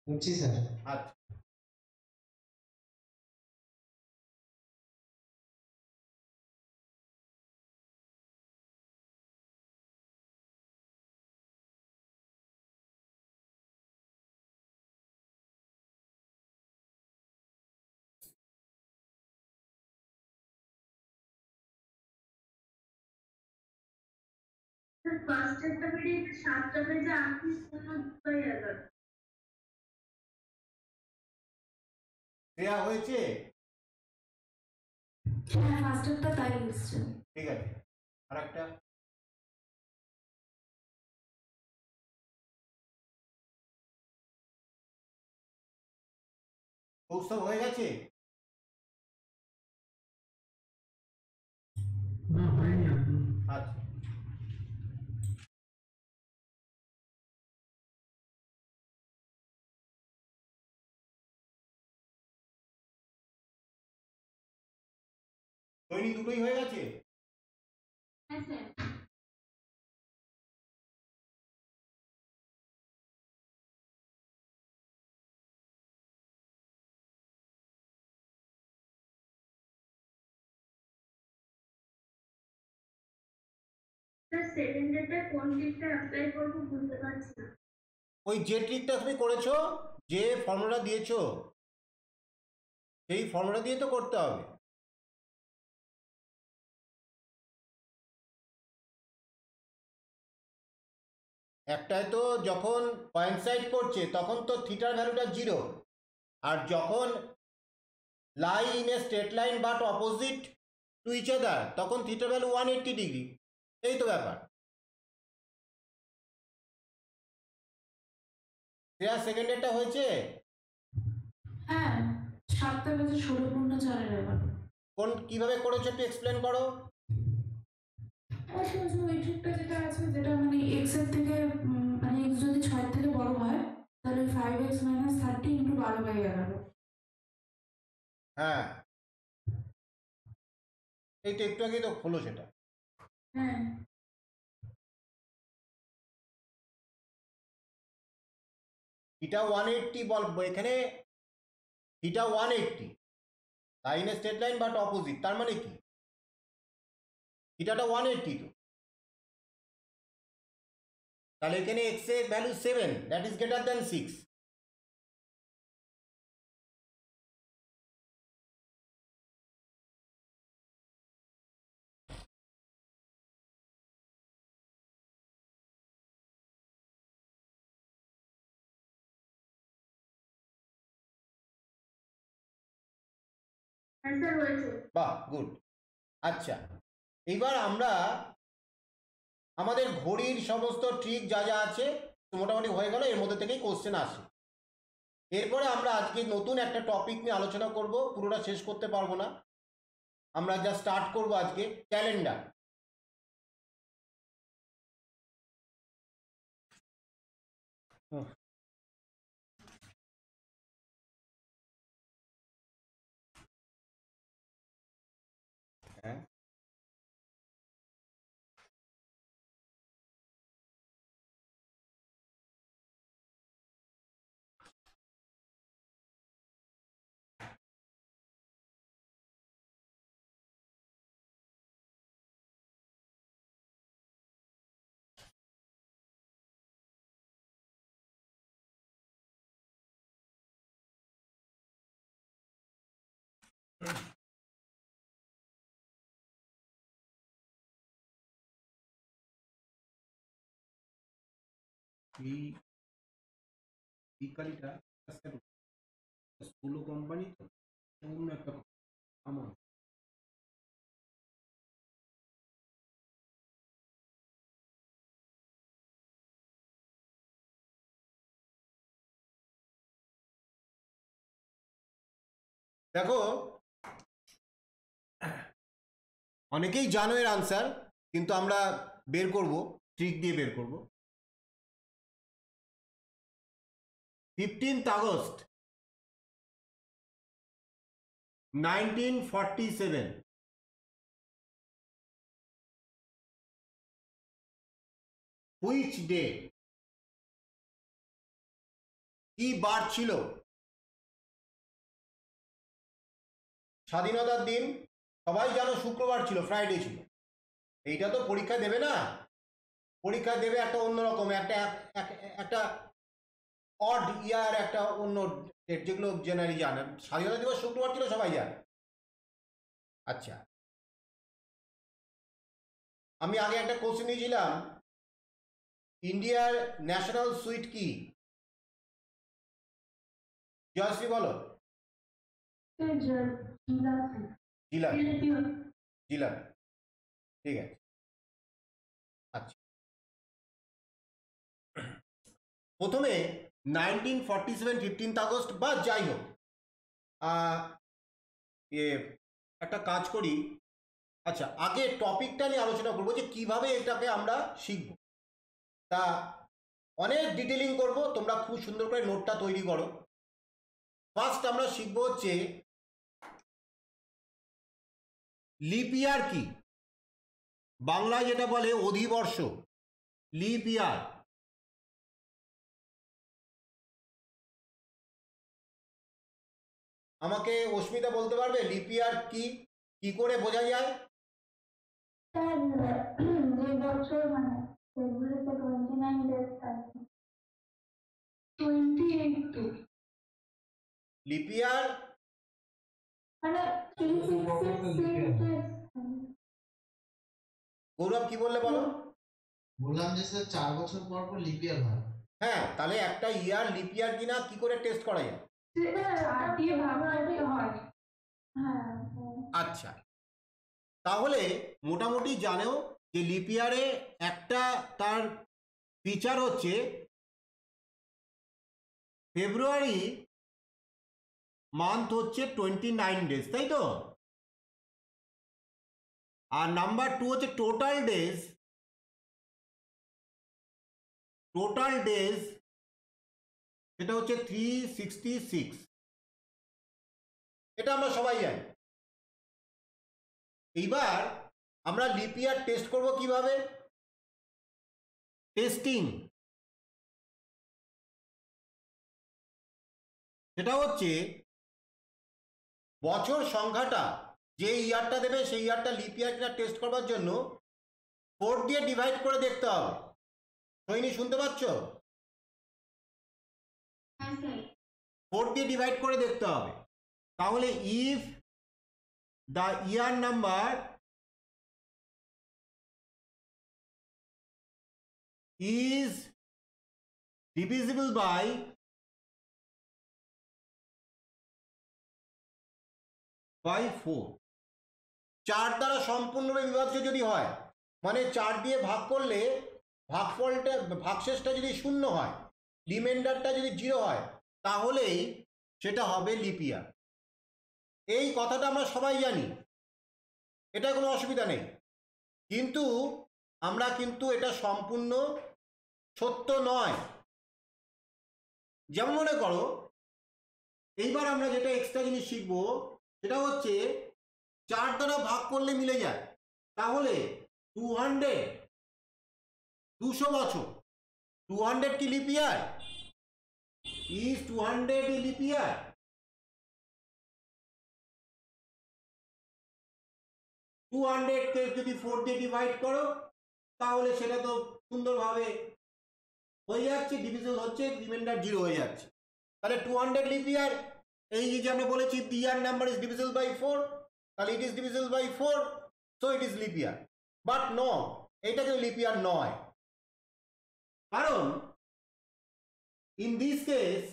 বুঝছি স্যার। আচ্ছা, ফার্স্ট একটা বেরিয়েছে 7টা পেজে 38.11। দেয়া হয়েছে? হ্যাঁ ফার্স্টেরটা তাই এসছে। ঠিক আছে, আর একটা কৌস্তব হয়ে গেছে? না হয়নি এখন। আচ্ছা, তৈরি দুটোই হয়ে গেছে? হ্যাঁ স্যার। স্যার সেকেন্ড ডেটে কোন টিপটা অ্যাপ্লাই করবো বুঝতে পারছি না। ওই যে ট্রিকটা তুমি করেছো, যে ফর্মুলা দিয়েছো সেই ফর্মুলা দিয়ে তো করতে হবে। একটায় তো যখন কোইনসাইড করছে তখন তো থিটার ভ্যালুটা 0, আর যখন lie in a straight line but opposite to each other তখন থিটার ভ্যালু 180 ডিগ্রি। এই তো ব্যাপার। সেকেন্ডেরটা হয়েছে? হ্যাঁ 7টা বেজে 16.4 কোন কিভাবে করেছো একটু এক্সপ্লেন করো। আচ্ছা ওই ট্রিকটা যেটা আছে, যেটা মানে এক্স এর থেকে মানে এক্স যদি 6 থেকে বড় হয় তাহলে 5x - 30 × 12/11। হ্যাঁ, এই তো একটু আগেই তো হলো সেটা। হ্যাঁ থিটা 180 বলবো এখানে, theta 180 line straight line but opposite, তার মানে কি থিটাটা 180 তো, তাহলে এখানে এক্স এর value 7, that is greater than 6। হ্যাঁ স্যার হয়েছে। বাহ, গুড। আচ্ছা, এবার আমরা আমাদের ঘড়ির সমস্ত ট্রিক যা যা আছে মোটামুটি হয়ে গেল, এর মধ্যে থেকেই কোশ্চেন আসে। এরপরে আমরা আজকে নতুন একটা টপিক নিয়ে আলোচনা করব, পুরোটা শেষ করতে পারবো না, আমরা যা স্টার্ট করব আজকে ক্যালেন্ডার। হ্যাঁ, এই কালিটা স্কুলো কোম্পানি তো অন্য একটা আমার। দেখো, অনেকেই জানো এর আনসার, কিন্তু আমরা বের করব, ট্রিক দিয়ে বের করব। 15th August 1947, which day কি বার ছিল? স্বাধীনতার দিন সবাই জানো শুক্রবার ছিল, ফ্রাইডে ছিল। এইটা তো পরীক্ষা দেবে না, পরীক্ষা দেবে একটা অন্যরকম একটা অড ইয়ার, একটা অন্য ডেট, যেগুলো জেনারেলি জানেন। স্বাধীনতা দিবস শুক্রবার ছিল সবাই জানে। আচ্ছা, আমি আগে একটা কোশ্চেন দিয়েছিলাম, ইন্ডিয়ার ন্যাশনাল সুইট কি? জয়শ্রী বলো। জিলাপি। জিলাপি, ঠিক আছে। আচ্ছা, প্রথমে 1947 15th আগস্ট বা যাই হোক, একটা কাজ করি। আচ্ছা, আগে টপিকটা নিয়ে আলোচনা করবো যে কিভাবে এটাকে আমরা শিখব। তা অনেক ডিটেলিং করব, তোমরা খুব সুন্দর করে নোটটা তৈরি করো। ফার্স্ট আমরা শিখবো হচ্ছে লিপ ইয়ার কি, বাংলায় যেটা বলে অধিবর্ষ, লিপ ইয়ার। আমাকে অস্মিতা বলতে পারবে লিপ ইয়ার কি, কি করে বোঝা যায়? স্যার, যে বছর মানে ফেব্রুয়ারিতে 29 ডেজ থাকে। 28 লিপ ইয়ার মানে 366 ডেজ। গৌরব কি বললে বলো? বললাম যে স্যার 4 বছর পর পর লিপ ইয়ার হয়। হ্যাঁ, তাহলে একটা ইয়ার লিপ ইয়ার কিনা কি করে টেস্ট করা যায়? সেটা 8 দিয়ে ভাগ করতে হয়। হ্যাঁ। আচ্ছা, তাহলে মোটামুটি জানেও যে লিপ ইয়ারে একটা তার ফিচার হচ্ছে ফেব্রুয়ারি মান্থ হচ্ছে 29 ডেজ, তাই তো? আর নাম্বার 2 হচ্ছে টোটাল ডেজ। টোটাল ডেজ এটা হচ্ছে 366, এটা আমরা সবাই জানি। এইবার আমরা লিপ ইয়ার টেস্ট করব কিভাবে? টেস্টিং, সেটা হচ্ছে বছর সংখ্যাটা যে ইয়ারটা দেবে সেই ইয়ারটা লিপ ইয়ার কিনা টেস্ট করবার জন্য 4 দিয়ে ডিভাইড করে দেখতে হবে। সৈনী শুনতে পাচ্ছ? 4 দিয়ে ডিভাইড করে দেখতে হবে। তাহলে if the year number is divisible by 4, 4 দ্বারা সম্পূর্ণরূপে বিভাজ্য যদি হয়, মানে 4 দিয়ে ভাগ করলে ভাগফলটা, ভাগশেষটা যদি 0 হয়, রিমাইন্ডারটা যদি 0 হয়, তাহলেই সেটা হবে লিপ ইয়ার। এই কথাটা আমরা সবাই জানি, এটা কোনো অসুবিধা নেই। কিন্তু আমরা কিন্তু এটা সম্পূর্ণ সত্য নয়। যেমন মনে করো, এইবার আমরা যেটা এক্সট্রা জিনিস শিখবো সেটা হচ্ছে 4 দ্বারা ভাগ করলে মিলে যায়। তাহলে 200 বছর, 200 কি leap year? Is 200 leap year? টু 200কে যদি 4 দিয়ে ডিভাইড করো তাহলে সেটা তো সুন্দরভাবে হয়ে যাচ্ছে, ডিভিশন হচ্ছে, রিমাইন্ডার 0 হয়ে যাচ্ছে। তাহলে 200 লিপ ইয়ার, এই যে আমরা বলেছি the year number is divisible by 4, তাহলে it is divisible by 4, so it is leap year. But no, এটা কিন্তু লিপ ইয়ার নয়, কারণ in this case,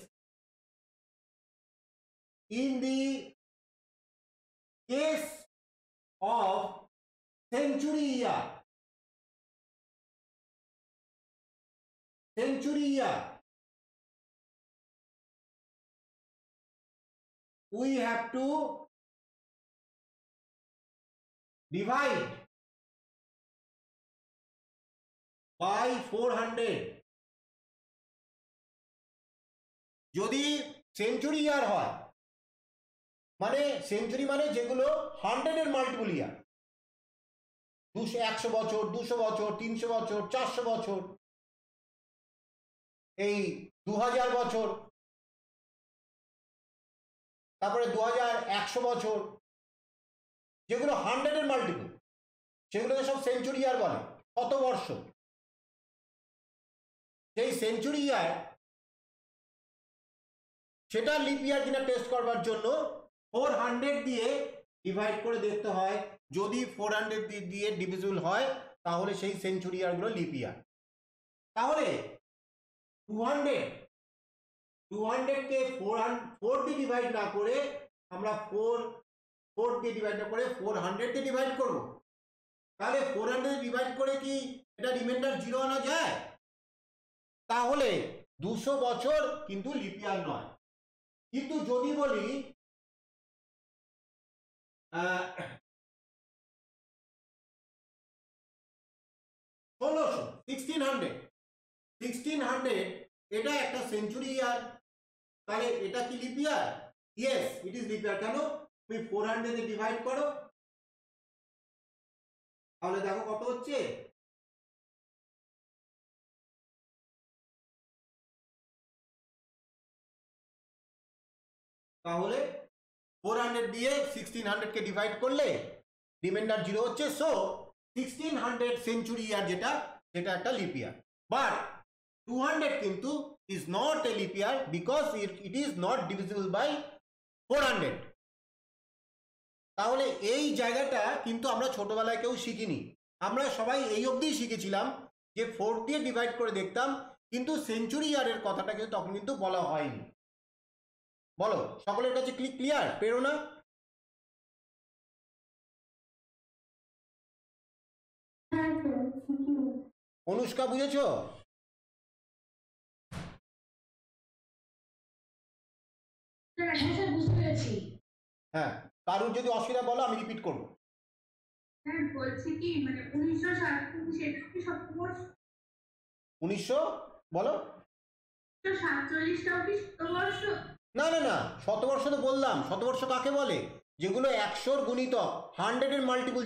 in the case of century year, we have to divide by 400. যদি century ইয়ার হয়, মানে century মানে যেগুলো 100 এর মাল্টিপল ইয়ার, 100 বছর, 200 বছর, 300 বছর, 400 বছর, এই 2000 বছর, তারপরে 2100 বছর, যেগুলো 100-এর মাল্টিপল সেগুলোকে সব সেঞ্চুরি ইয়ার বলে, শতবর্ষ। সেই সেঞ্চুরি ইয়ার সেটা লিপ ইয়ার কিনা টেস্ট করবার জন্য 400 দিয়ে ডিভাইড করে দেখতে হয়। যদি 400 দিয়ে ডিভিজিবল হয় তাহলে সেই সেঞ্চুরি ইয়ারগুলো লিপ ইয়ার। তাহলে 200-কে 4 দিয়ে ডিভাইড না করে আমরা 4 দিয়ে ডিভাইড না করে 400 দিয়ে ডিভাইড করব। তাহলে 400 ডিভাইড করে কি এটা রিমাইন্ডার 0 আনা যায়? তাহলে 200 বছর কিন্তু লিপ ইয়ার নয়। কিন্তু যদি বলি 1600 এটা একটা সেঞ্চুরি ইয়ার, তাহলে এটা কি leap year? Yes, it is lip ইয়ার। কেন? তুমি 400 দিয়ে ডিভাইড করো, তাহলে দেখো কত হচ্ছে। তাহলে 400 দিয়ে 1600-কে ডিভাইড করলে রিমাইন্ডার 0 হচ্ছে। সো 1600 সেঞ্চুরি ইয়ার যেটা, সেটা একটা লিপ ইয়ার। বাট 200 কিন্তু is not a leap year because it is not divisible by 400। তাহলে এই জায়গাটা কিন্তু আমরা ছোটবেলায় কেউ শিখিনি। আমরা সবাই এই অবধি শিখেছিলাম যে 4 দিয়ে ডিভাইড করে দেখতাম, কিন্তু সেঞ্চুরি ইয়ারের কথাটা কিন্তু তখন কিন্তু বলা হয়নি। বলো, সকলের কাছে ক্লিয়ার? প্রেরণা? হ্যাঁ স্যার, ঠিকই বলছেন। অনুষ্কা, বুঝেছো? হ্যাঁ স্যার, বুঝতে পেরেছি। হ্যাঁ, কারোর যদি অসুবিধা বলো, আমি রিপিট করব। হ্যাঁ, বলছি কি মানে 1947 সেটা কি শতবর্ষ? 1900 বলো। 1947টাও কি শতবর্ষ? না না না, শতবর্ষ তো বললাম। শতবর্ষ কাকে বলে? যেগুলো 100-র গুণিতক, 100-এর মাল্টিপল,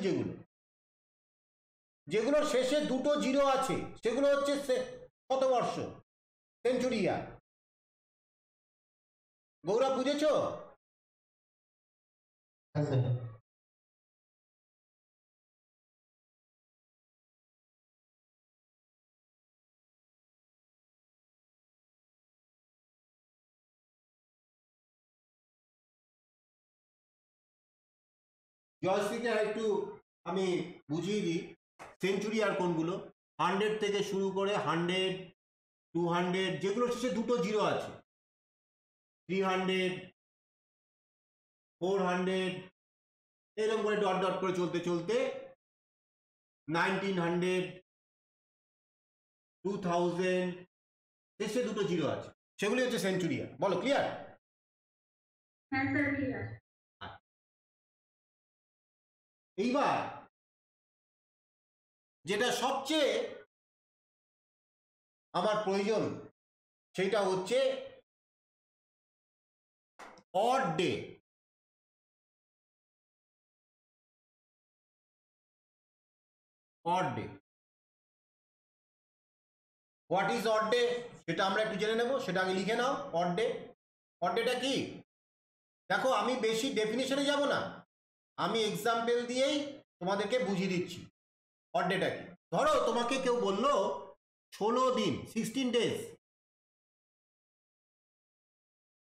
যেগুলোর শেষে দুটো জিরো আছে সেগুলো হচ্ছে শতবর্ষ, সেঞ্চুরি ইয়ার। গৌরব, বুঝেছো? হ্যাঁ স্যার। জয়শ্রীকে একটু আমি বুঝিয়ে দিই সেঞ্চুরি আর কোনগুলো। 100 থেকে শুরু করে 100, 200, যেগুলো শেষে দুটো জিরো আছে, 300, 400, এরকম করে ডট ডট করে চলতে চলতে 1900, 2000, শেষে দুটো জিরো আছে, সেগুলি হচ্ছে সেঞ্চুরি ইয়ার। বলো, ক্লিয়ার? হ্যাঁ স্যার, ঠিক আছে। এইবার যেটা সবচেয়ে আমার প্রয়োজন সেটা হচ্ছে odd day. Odd day, what is odd day সেটা আমরা একটু জেনে নেব। সেটা আগে লিখে নাও। অড ডে, অড ডেটা কি? দেখো, আমি বেশি ডেফিনিশনে যাব না, আমি এক্সাম্পল দিয়েই তোমাদেরকে বুঝিয়ে দিচ্ছি অড ডেটা কি। ধরো তোমাকে কেউ বললো 16 দিন, 16 ডেজ,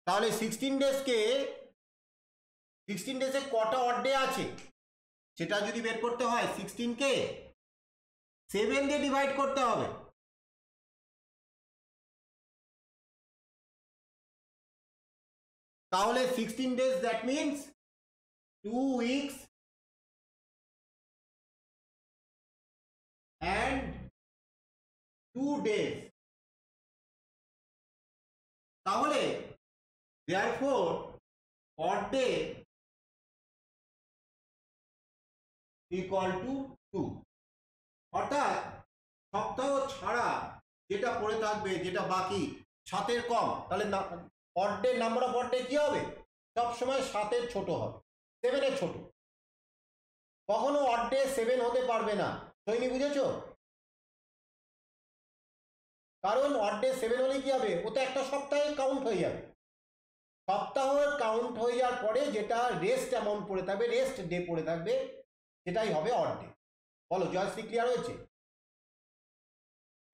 তাহলে 16 ডেজে কটা অড ডে আছে সেটা যদি বের করতে হয় 16-কে 7 দিয়ে ডিভাইড করতে হবে। তাহলে 16 days, that means 2 weeks and 2 days। তাহলে therefore odd day equal to 2। অর্থাৎ সপ্তাহ ছাড়া যেটা পড়ে থাকবে, যেটা বাকি 7-এর কম, তাহলে odd day, number of odd day কি হবে? সবসময় 7-এর ছোট হবে, 7-এর ছোট। কখনো অড ডে 7 হতে পারবে না। সৈনী, বুঝেছো? কারণ অড ডে 7 হলে কি হবে? ও তো একটা সপ্তাহে কাউন্ট হয়ে যাবে, সপ্তাহ কাউন্ট হয়ে যাওয়ার পরে যেটা রেস্ট অ্যামাউন্ট পড়ে থাকবে, রেস্ট ডে পড়ে থাকবে, সেটাই হবে অড ডে। বলো জয়শ্রী, ক্লিয়ার হয়েছে?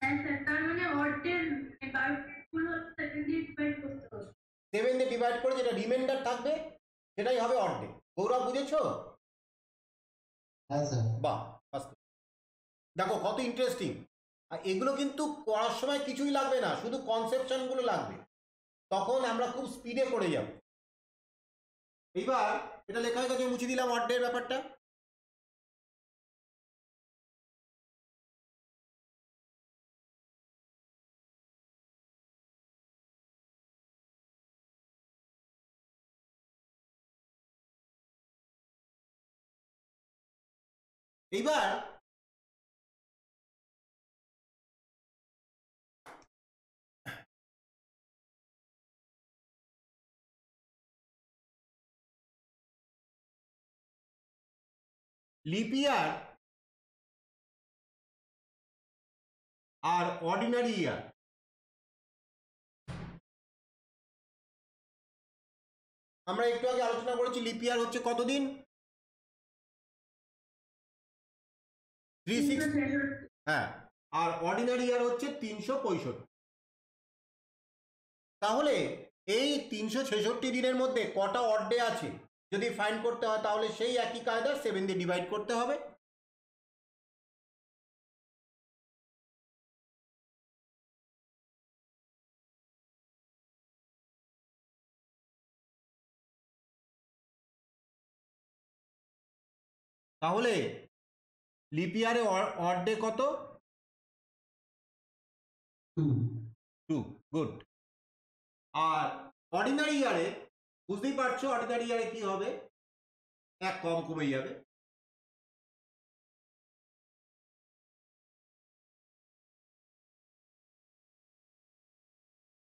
হ্যাঁ স্যার, তার মানে অর্ডের 7 দিয়ে ডিভাইড করতে হবে। 7 দিয়ে ডিভাইড করে যেটা রিমাইন্ডার থাকবে সেটাই হবে অড ডে। গৌরব বুঝেছো? হ্যাঁ স্যার। বাহ, দেখো কত ইন্টারেস্টিং। আর এগুলো কিন্তু করার সময় কিছুই লাগবে না, শুধু কনসেপশনগুলো লাগবে, তখন আমরা খুব স্পিডে করে যাব। এইবার এটা লেখা হয়ে গেছে, মুছে দিলাম অড ডের ব্যাপারটা। এইবার লিপ ইয়ার আর অর্ডিনারি ইয়ার, আমরা একটু আগে আলোচনা করেছি লিপ ইয়ার হচ্ছে কতদিন? 360। হ্যাঁ, আর অর্ডিনারি ইয়ার হচ্ছে 365। তাহলে এই 366 দিনের মধ্যে কটা অড ডে আছে যদি ফাইন্ড করতে হয়, তাহলে সেই একই কায়দা 7 দিয়ে ডিভাইড করতে হবে। তাহলে লিপ ইয়ারে অড ডে কত? 2। গুড। আর অর্ডিনারি ইয়ারে বুঝতেই পারছো অর্ডিনারি ইয়ারে কি হবে, এক কম কমে যাবে।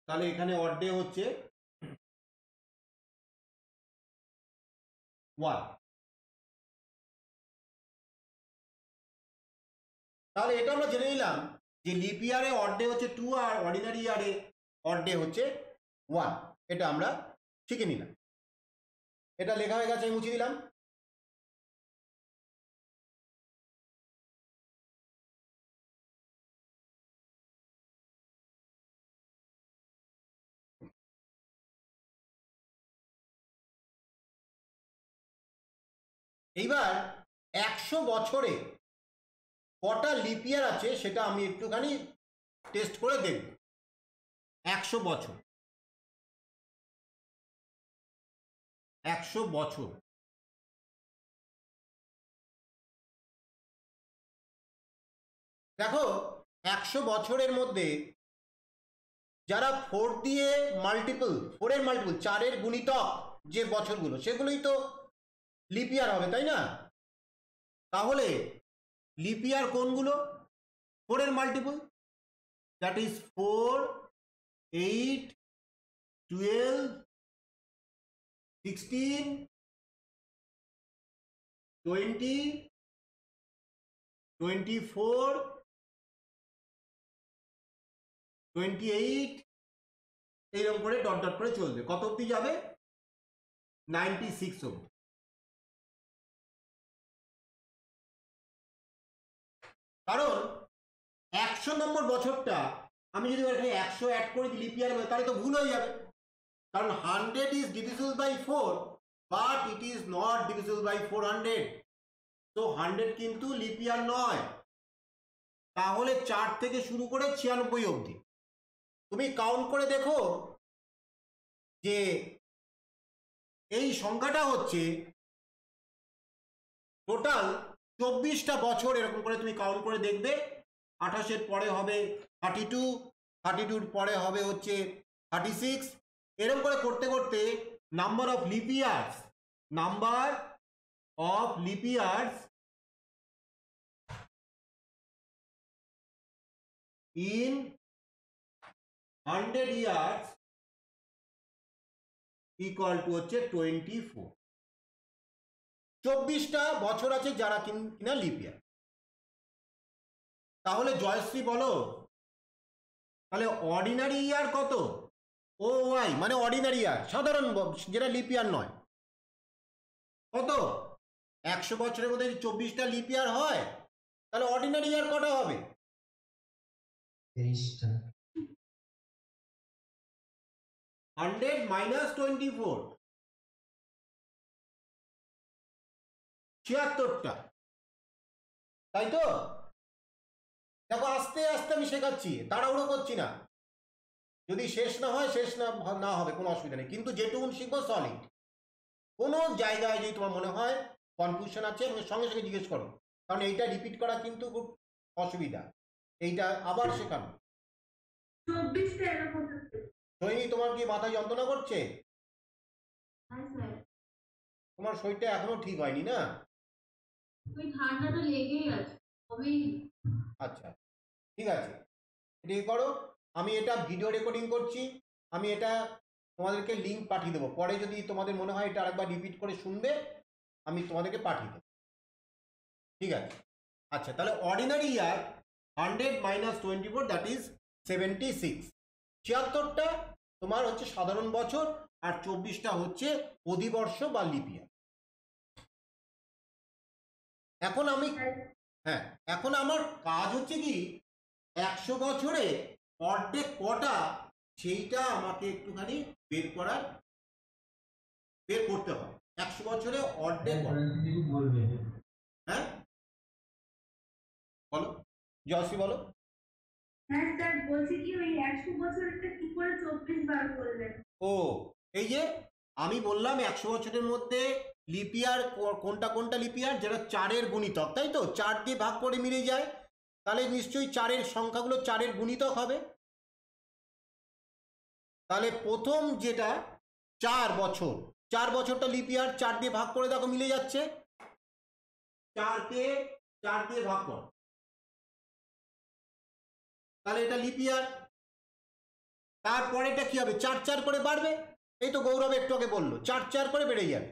তাহলে এখানে অড ডে হচ্ছে 1। তাহলে এটা আমরা জেনে নিলাম যে লিপ ইয়ারে অড ডে হচ্ছে 2 আর অর্ডিনারি ইয়ারে অড ডে হচ্ছে 1। এটা আমরা শিখে নিলাম। এটা লেখা হয়ে গেছে, আমি মুছে দিলাম। এইবার 100 বছরে কটা লিপ ইয়ার আছে সেটা আমি একটুখানি টেস্ট করে দেখব। 100 বছর, 100 বছর, দেখো 100 বছরের মধ্যে যারা 4 দিয়ে মাল্টিপল, 4-এর মাল্টিপল, 4-এর গুণিতক যে বছরগুলো, সেগুলোই তো লিপ ইয়ার হবে, তাই না? তাহলে লিপ ইয়ার কোনগুলো? 4-এর মাল্টিপল, দ্যাট ইজ 4, 8, 12, 16, 20, 24, 28, এইরকম করে ডট ডট করে চলবে। কত অব্দি যাবে? 96 অব্দি। কারণ 100 নম্বর বছরটা আমি যদি এখানে 100 অ্যাড করে দিই লিপ ইয়ার, তাহলে তো ভুল হয়ে যাবে। কারণ 100 is divisible by 4, but it is not divisible by 400। তো 100 কিন্তু লিপ ইয়ার নয়। তাহলে 4 থেকে শুরু করে 96 অবধি তুমি কাউন্ট করে দেখো যে এই সংখ্যাটা হচ্ছে টোটাল 24টা বছর। এরকম করে তুমি কাউন্ট করে দেখবে। 28-এর পরে হবে 32, 32-র পরে হবে হচ্ছে 36, এরকম করে করতে করতে number of leap years, number of leap years in 100 years equal to হচ্ছে 24। 24টা বছর আছে যারা কিনা লিপ ইয়ার। তাহলে জয়শ্রী বলো, তাহলে অর্ডিনারি ইয়ার কত? ও ওয়াই মানে অর্ডিনারি ইয়ার, সাধারণ যেটা লিপ ইয়ার নয়। কত? 100 বছরের মধ্যে যদি 24টা লিপ ইয়ার হয় তাহলে অর্ডিনারি ইয়ার কটা হবে? 23টা। 100 মাইনাস 24, 76টা, তাই তো? দেখো আস্তে আস্তে আমি শেখাচ্ছি, তাড়াহুড়ো করছি না। যদি শেষ না হয় শেষ না হবে, কোনো অসুবিধা নেই, কিন্তু যেটুকুন শিখবো সলিড। কোনো জায়গায় যদি তোমার মনে হয় কনফিউশন আছে সঙ্গে সঙ্গে জিজ্ঞেস করো, কারণ এইটা রিপিট করা কিন্তু খুব অসুবিধা, এইটা আবার শেখানো। 24টা এরকম হচ্ছে। সৈনী, তোমার কি মাথায় যন্ত্রণা করছে? হ্যাঁ স্যার, তোমার শরীরটা এখনো ঠিক হয়নি না? ওই ঠান্ডাটা লেগেই আছে তবেই। আচ্ছা ঠিক আছে, এটা করো। আমি এটা ভিডিও রেকর্ডিং করছি, আমি এটা তোমাদেরকে লিঙ্ক পাঠিয়ে দেবো, পরে যদি তোমাদের মনে হয় এটা আরেকবার রিপিট করে শুনবে আমি তোমাদেরকে পাঠিয়ে দেবো, ঠিক আছে? আচ্ছা, তাহলে ordinary year 100 minus 24 that is 76। 76টা তোমার হচ্ছে সাধারণ বছর আর 24টা হচ্ছে অধিবর্ষ বা লিপ ইয়ার। এখন আমি হ্যাঁ, এখন আমার কাজ হচ্ছে কি 100 বছরে অর্ধেক কটা সেইটা আমাকে একটুখানি বের করতে হবে। 100 বছরে অর্ধেক বলবে। হ্যাঁ বলো জয়শ্রী, বলো। হ্যাঁ স্যার, বলছি কি ওই 100 বছরটা কি করে 24 বার করলেন? ও, এই যে আমি বললাম 100 বছরের মধ্যে লিপ ইয়ার কোনটা কোনটা লিপ ইয়ার, যেটা 4-এর গুণিতক, তাই তো? 4 দিয়ে ভাগ করে মিলে যায়, তাহলে নিশ্চয়ই 4-এর সংখ্যাগুলো 4-এর গুণিতক হবে। তাহলে প্রথম যেটা 4 বছর, 4 বছরটা লিপ ইয়ার, 4 দিয়ে ভাগ করে দেখো মিলে যাচ্ছে, 4কে 4 দিয়ে ভাগ কর, তাহলে এটা লিপ ইয়ার। তারপরে এটা কি হবে? 4 4 করে বাড়বে, এই তো গৌরব একটু আগে বললো 4 4 করে বেড়ে যাবে।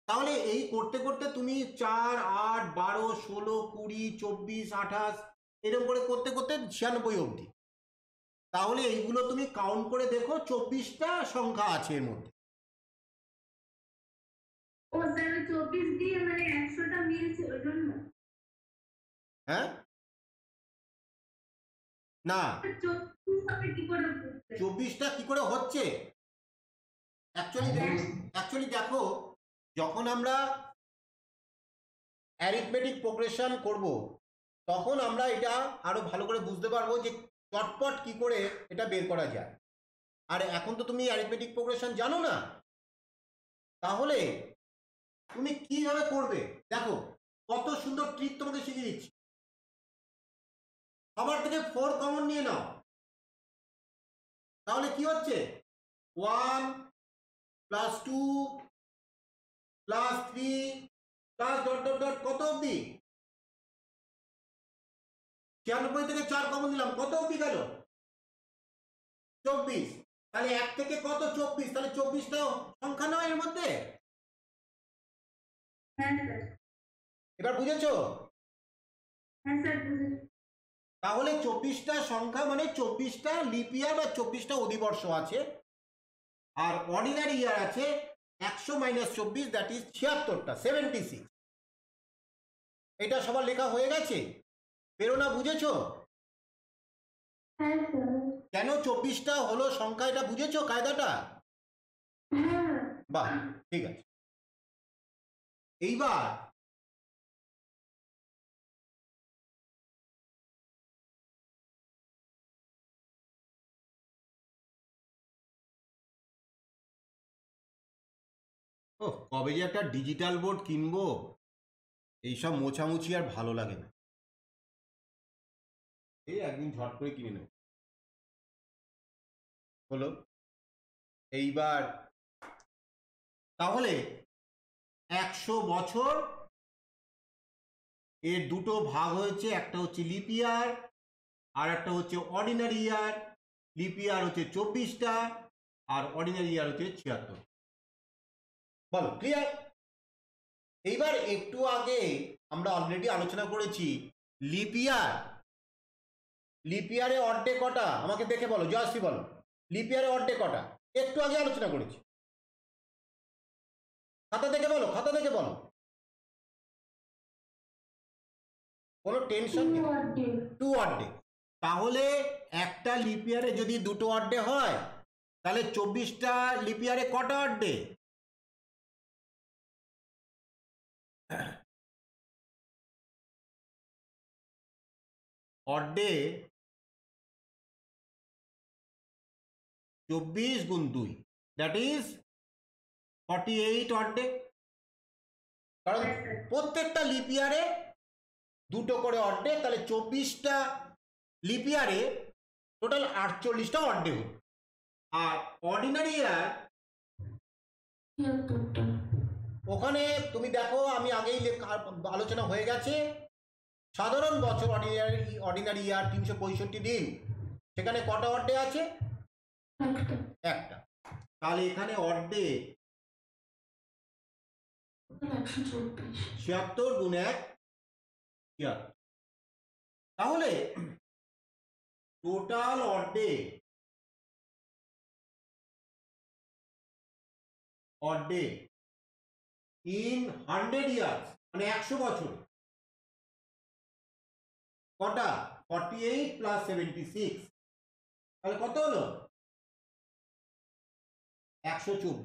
তাহলে এই করতে করতে তুমি 4 8 12 16 20 24 28 এরকম করে করতে করতে 96 অবধি। তাহলে এইগুলো তুমি কাউন্ট করে দেখো, 24টা সংখ্যা আছে এর মধ্যে। ও স্যার, 24 দিয়ে মানে 100টা মিলছে ওই জন্য? হ্যাঁ না, 24 হবে কি করে বুঝতে? 24টা কি করে হচ্ছে অ্যাকচুয়ালি দেখো, যখন আমরা অ্যারিথমেটিক প্রোগ্রেশন করব তখন আমরা এটা আরো ভালো করে বুঝতে পারবো যে চটপট কি করে এটা বের করা যায়। আর এখন তো তুমি অ্যারিথমেটিক প্রোগ্রেশন জানো না, তাহলে তুমি কিভাবে করবে দেখো, কত সুন্দর ট্রিক তোমাকে শিখিয়ে দিচ্ছি। সবার থেকে 4 কমন নিয়ে নাও, তাহলে কি হচ্ছে 1 plus 2 plus 3 plus dot dot dot কত অবধি? 96 থেকে 4 কমন দিলাম, কত অবধি গেল? 24। তাহলে 1 থেকে কত? 24, তাহলে 24টা সংখ্যা নয় এর মধ্যে। হ্যাঁ স্যার। এবার বুঝেছো? হ্যাঁ স্যার, বুঝেছি। তাহলে 24টা সংখ্যা মানে 24টা লিপ ইয়ার বা 24টা অধিবর্ষ আছে, আর অর্ডিনারি ইয়ার আছে 100 মাইনাস 24 দ্যাট ইজ 76টা, 76। এটা সবার লেখা হয়ে গেছে? প্রেরণা বুঝেছো হ্যাঁ স্যার। কেন 24টা হলো সংখ্যা? এটা বুঝেছো কায়দাটা? হ্যাঁ। বাহ, ঠিক আছে। এইবার ও কবে যে একটা ডিজিটাল বোর্ড কিনবো, এইসব মোছামুছি আর ভালো লাগে না, এই একদিন ঝট করে কিনে নেব। হলো এইবার তাহলে 100 বছর এর দুটো ভাগ হয়েছে, একটা হচ্ছে লিপ ইয়ার আর একটা হচ্ছে অর্ডিনারি ইয়ার। লিপ ইয়ার হচ্ছে 24টা আর অর্ডিনারি ইয়ার হচ্ছে 76। বলো ক্লিয়ার? এইবার একটু আগে আমরা অলরেডি আলোচনা করেছি লিপ ইয়ার। লিপ ইয়ারে অর্ধেক কটা আমাকে দেখে বলো, জয়শ্রী বলো। লিপ ইয়ারে অড ডে কটা? একটু আগে আলোচনা করেছি। খাতা থেকে বলো, খাতা থেকে বলো, কোনো টেনশন নেই। 2 odd days. 2 odd day। তাহলে একটা লিপ ইয়ারে যদি 2টো অড ডে হয়, তাহলে 24টা লিপ ইয়ারে কটা অড ডে? অড ডে 24 গুণ 2, দ্যাট ইজ 48 অড ডে। কারণ Yes, sir. প্রত্যেকটা লিপ ইয়ারে 2টো করে অড ডে, তাহলে 24টা লিপ ইয়ারে টোটাল 48টা অড ডে হতো। আর অর্ডিনারি ইয়ার 76টা। ওখানে তুমি দেখো, আমি আগেই আলোচনা হয়ে গেছে, সাধারণ বছর অর্ডিনারি ইয়ার 365 দিন, সেখানে কটা অড ডে আছে? একটা। একটা। তাহলে এখানে অড ডে 124। 76 গুণ 1 76। তাহলে total odd day in 100 years, মানে 100 বছর, কটা? 48 প্লাস 76, তাহলে কত হলো? 124।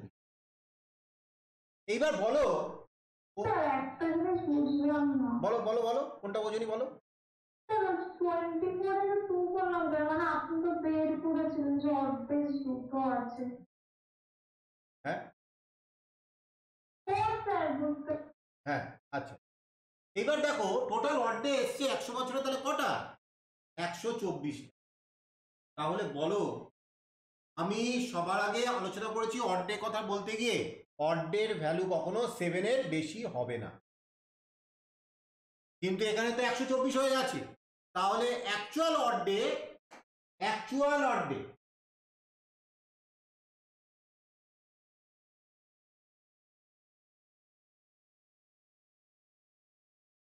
এইবার বলো, স্যার একটা জিনিস বুঝলাম না। বলো বলো বলো, কোনটা বোঝনি বলো। স্যার 24 এর 2 করলাম কেন? মানে আপনি তো বের করেছিলেন যে odd days 2টো আছে। হ্যাঁ হ্যাঁ স্যার, বুঝতে হ্যাঁ, আচ্ছা। এবার দেখো, টোটাল অড ডে এসছে 100 বছরে, তাহলে কটা? 124। তাহলে বলো, আমি সবার আগে আলোচনা করেছি অড ডে কথা বলতে গিয়ে, অড ডের ভ্যালু কখনো 7-এর বেশি হবে না, কিন্তু এখানে তো 124 হয়ে গেছে। তাহলে actual odd day actual odd day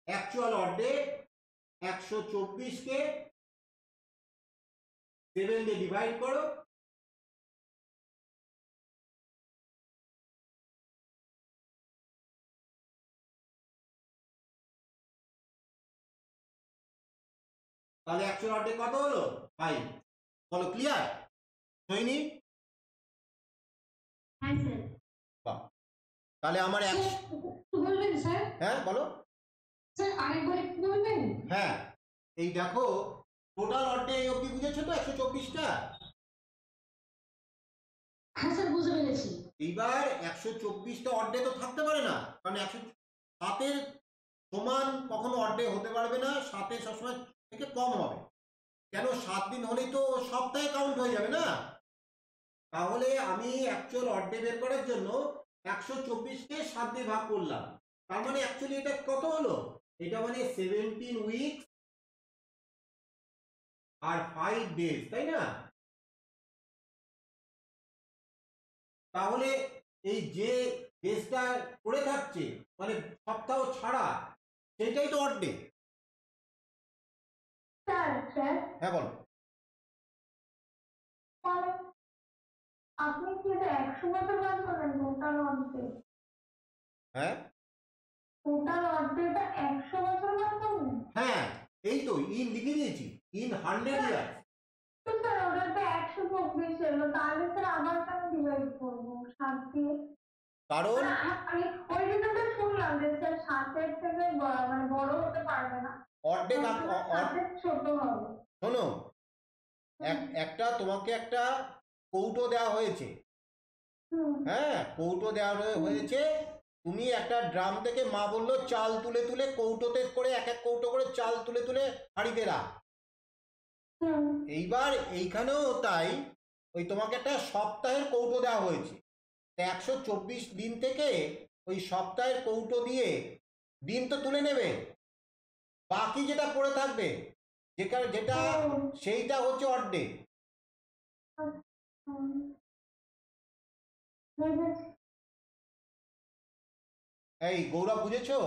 124কে 7 দিয়ে ডিভাইড করো, তাহলে অ্যাকচুয়াল অড ডে কত হলো? 5। বলো, ক্লিয়ার হয়নি? হ্যাঁ স্যার। বাহ, তাহলে আমার বলবেন স্যার? হ্যাঁ বলো। স্যার আরেকবার একটু বলবেন? হ্যাঁ, এই দেখো, টোটাল অড ডে এই অবধি বুঝেছো তো, 124টা। হ্যাঁ স্যার, বুঝে পেরেছি। এইবার 124টা অড ডে তো থাকতে পারে না, কারণ 107-এর সমান কখনো অড ডে হতে পারবে না, 7-এ সবসময় থেকে কম হবে। কেন? 7 দিন হলেই তো সপ্তাহে কাউন্ট হয়ে যাবে না। তাহলে আমি অ্যাকচুয়াল অড ডে বের করার জন্য 124কে 7 দিয়ে ভাগ করলাম, তার মানে অ্যাকচুয়ালি এটা কত হলো? এটা মানে 17 উইকস আর 5 ডেজ, তাই না? তাহলে এই যে ডেজটা পড়ে থাকছে, মানে সপ্তাহ ছাড়া, সেইটাই তো অড ডে। স্যার স্যার, হ্যাঁ বলো। মানে আপনি কি এটা 100 বছর বাদ করলেন? Total odd day? হ্যাঁ টোটাল odd day টা 100 বছর বাদ করলেন? হ্যাঁ, এই তো ইন লিখে দিয়েছি, ইন 100 ইয়ার্স। তো স্যার ওটা তো 124 এলো, তাহলে স্যার আবার কেন ডিভাইড করবো 7 দিয়ে? কারণ আমি ওই দিনটা শুনলাম যে স্যার 7-এর থেকে মানে বড় হতে পারবে না, অড ডে 7-এর ছোট হবে। শোনো, একটা তোমাকে একটা কৌটো দেওয়া হয়েছে, হুম। হ্যাঁ কৌটো দেওয়া হয়েছে, তুমি একটা ড্রাম থেকে মা বললো চাল তুলে তুলে কৌটোতে করে, এক এক কৌটো করে চাল তুলে তুলে হাঁড়িতে রাখ। হুম। এইবার এইখানেও তাই, ওই তোমাকে একটা সপ্তাহের কৌটো দেওয়া হয়েছে, 124 দিন থেকে ওই সপ্তাহের কৌটো দিয়ে দিন তো তুলে নেবে, বাকি যেটা পড়ে থাকবে, যেটা সেইটা হচ্ছে অড ডে। বুঝেছি। এই গৌরব, বুঝেছো?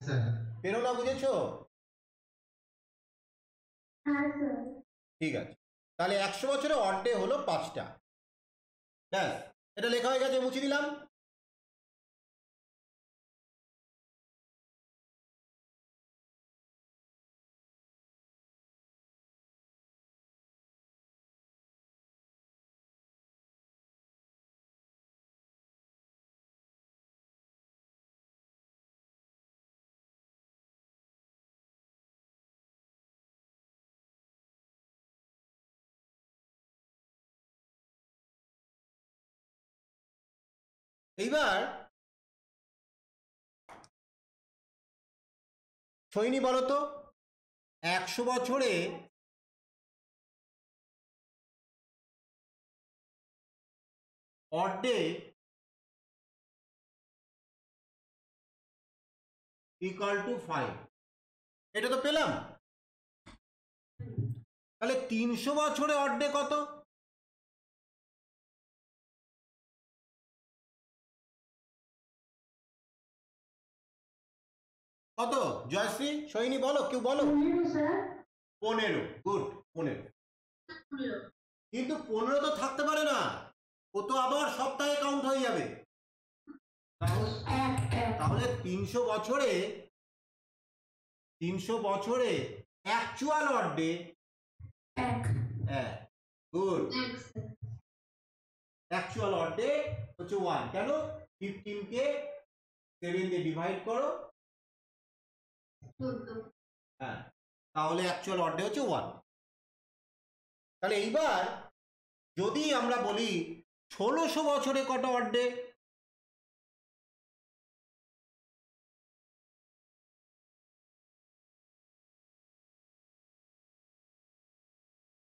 স্যার প্রেরণা, বুঝেছো? হ্যাঁ স্যার। ঠিক আছে। তাহলে 100 বছরে অড ডে হলো 5টা। ব্যাস, এটা লেখা হয়ে গেছে, মুছে দিলাম। এইবার সৈনী বলো তো, 100 বছরে অড ডে ইকুয়াল টু 5, এটা তো পেলাম। তাহলে 300 বছরে অড ডে কত? কত জয়শ্রী, সৈনী বলো, কেউ বলো। 15 স্যার। 15, গুড, 15। কিন্তু 15 তো থাকতে পারে না, ও তো আবার সপ্তাহে কাউন্ট হয়ে যাবে। তাহলে 300 বছরে actual odd day 1। Good, actual odd day হচ্ছে 1। কেন? 15 কে 7 দিয়ে ডিভাইড করো, হ্যাঁ, তাহলে অ্যাকচুয়াল অড ডে হচ্ছে 1। তাহলে এইবার যদি আমরা বলি 1600 বছরে কটা অড ডে?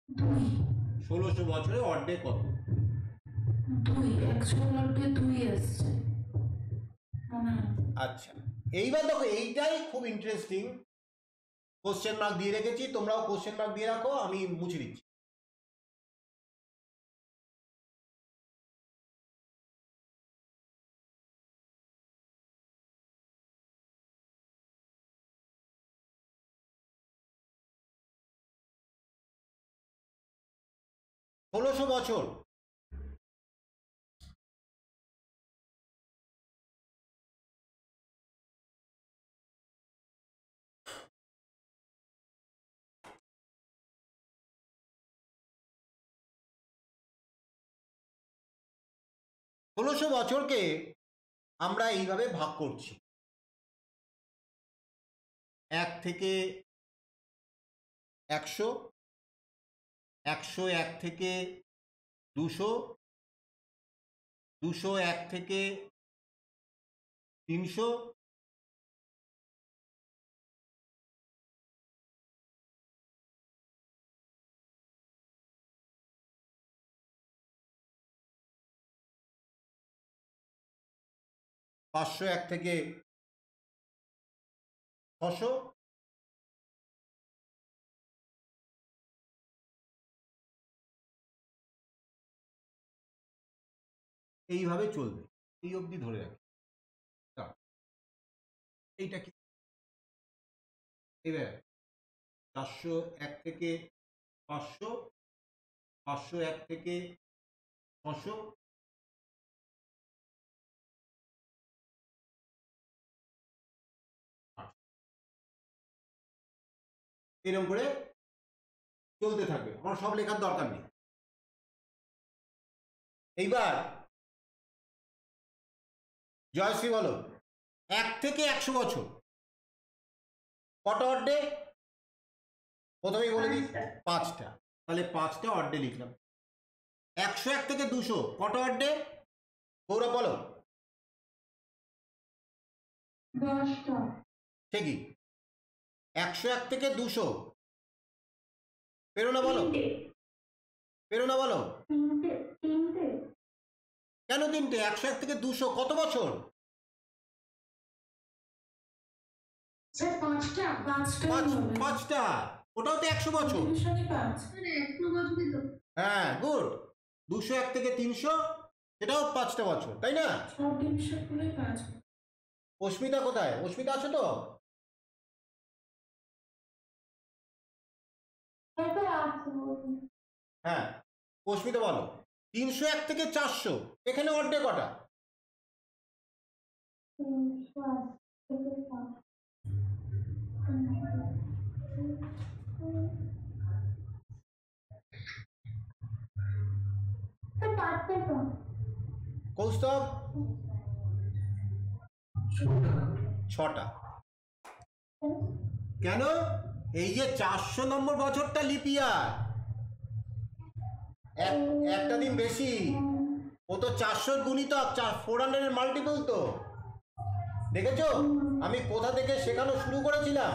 দুই। 1600 বছরে অড ডে কত? 2, অ্যাকচুয়াল অড ডে 2 আসছে মনে হয়। আচ্ছা, এইবার দেখো, এইটাই খুব ইন্টারেস্টিং। কোশ্চেন মার্ক দিয়ে রেখেছি, তোমরাও কোশ্চেন মার্ক দিয়ে রাখো, আমি মুছে দিচ্ছি। ষোলোশো বছর, ষোলোশো বছরকে আমরা এইভাবে ভাগ করছি, 1 থেকে 100, 101 থেকে 200, 201 থেকে 300, পাঁচশো এক থেকে 600, এইভাবে চলবে, এই অবধি ধরে রাখি। এইটা কি? এবার 401 থেকে 500, 501 থেকে 600, এরকম করে চলতে থাকবে, আমার সব লেখার দরকার নেই। এইবার জয়শ্রী বলো, 1 থেকে 100 বছর কটা অড ডে? প্রথমেই বলে দিই 5টা, তাহলে 5টা অড ডে লিখলাম। 101 থেকে 200 কটা অড ডে? গৌরব বলো। 10টা। ঠিকই। 101 থেকে 200 পেরো না বলো, পেরো না বলো। 3টে। কেন 3টে? 101 থেকে 200 কত বছর? স্যার 5টা। 5টা, ওটাও তো 100 বছর। 5। হ্যাঁ, গুড। 201 থেকে 300, এটাও 5টা বছর, তাই না? 6 ডিভিশন করে 5। অস্মিতা কোথায়? অস্মিতা আছে তো? এটা আছে। হ্যাঁ অস্মিতা বলো 301 থেকে 400 এখানে অর্ডে কটা? 380 থেকে 400 তো পাঁচটা তো কৌস্তব 6টা। কেন? এই যে 400 নম্বর বছরটা লিপিয়ার, একটা দিন বেশি, ও তো 400 গুণিতক 400 এর মাল্টিপল। তো দেখেছো আমি কোথা থেকে শেখানো শুরু করেছিলাম?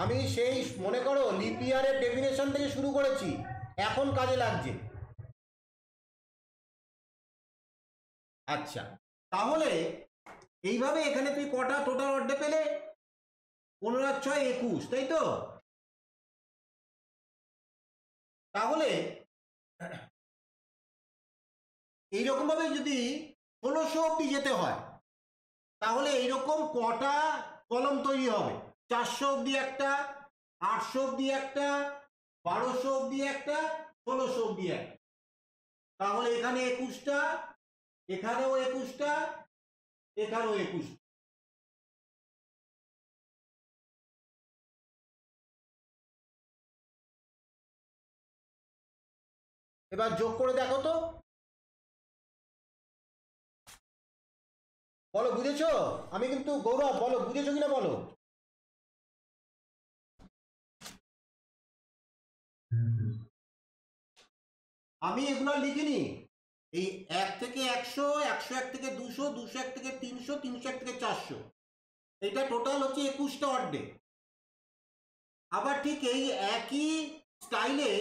আমি সেই মনে করো লিপিয়ারের ডেফিনেশন থেকে শুরু করেছি, এখন কাজে লাগছে। আচ্ছা তাহলে এইভাবে এখানে তুই কটা টোটাল অর্ডে পেলে? 15 আর 6 21, তাই তো? তাহলে এইরকম ভাবে যদি 1600 অব্দি যেতে হয় তাহলে এইরকম কটা কলম তৈরি হবে? 400 অব্দি একটা, 800 অব্দি একটা, 1200 অব্দি একটা, 1600 অব্দি একটা। তাহলে এখানে 21টা, এখানেও 21টা, এখানেও 21টা। এবার যোগ করে দেখো তো, বলো বুঝেছো? আমি কিন্তু গৌরব বলো বুঝেছো কিনা বলো। আমি এগুলো লিখিনি, এই 1 থেকে 100, 101 থেকে 200, 201 থেকে 300, 301 থেকে 400, এটা টোটাল হচ্ছে 21টা অর্ডে। আবার ঠিক এই একই স্টাইলে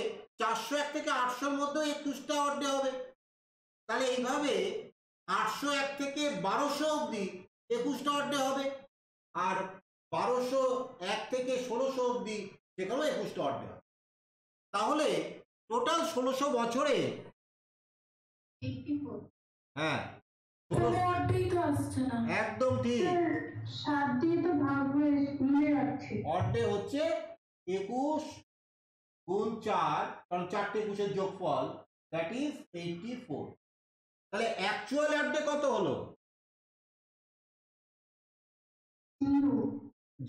401 থেকে 800-র মধ্যে 21টা অর্ডে হবে। তাহলে এইভাবে 801 থেকে 1200 অবধি 21টা অর্ডে হবে, আর 1201 থেকে 1600 অবধি সেখানেও 21টা অর্ডে হবে। তাহলে টোটাল 1600 বছরে 84 হ্যাঁ অর্ধেকই তো আসছে না। একদম ঠিক। 7 দিয়ে তো ভাগ হয়ে মিলে যাচ্ছে। অর্ডে হচ্ছে 21 গুণ 4, কারণ 4টে 21-এর যোগফল, দ্যাট ইজ 84। তাহলে অ্যাকচুয়াল অর্ডে কত হলো?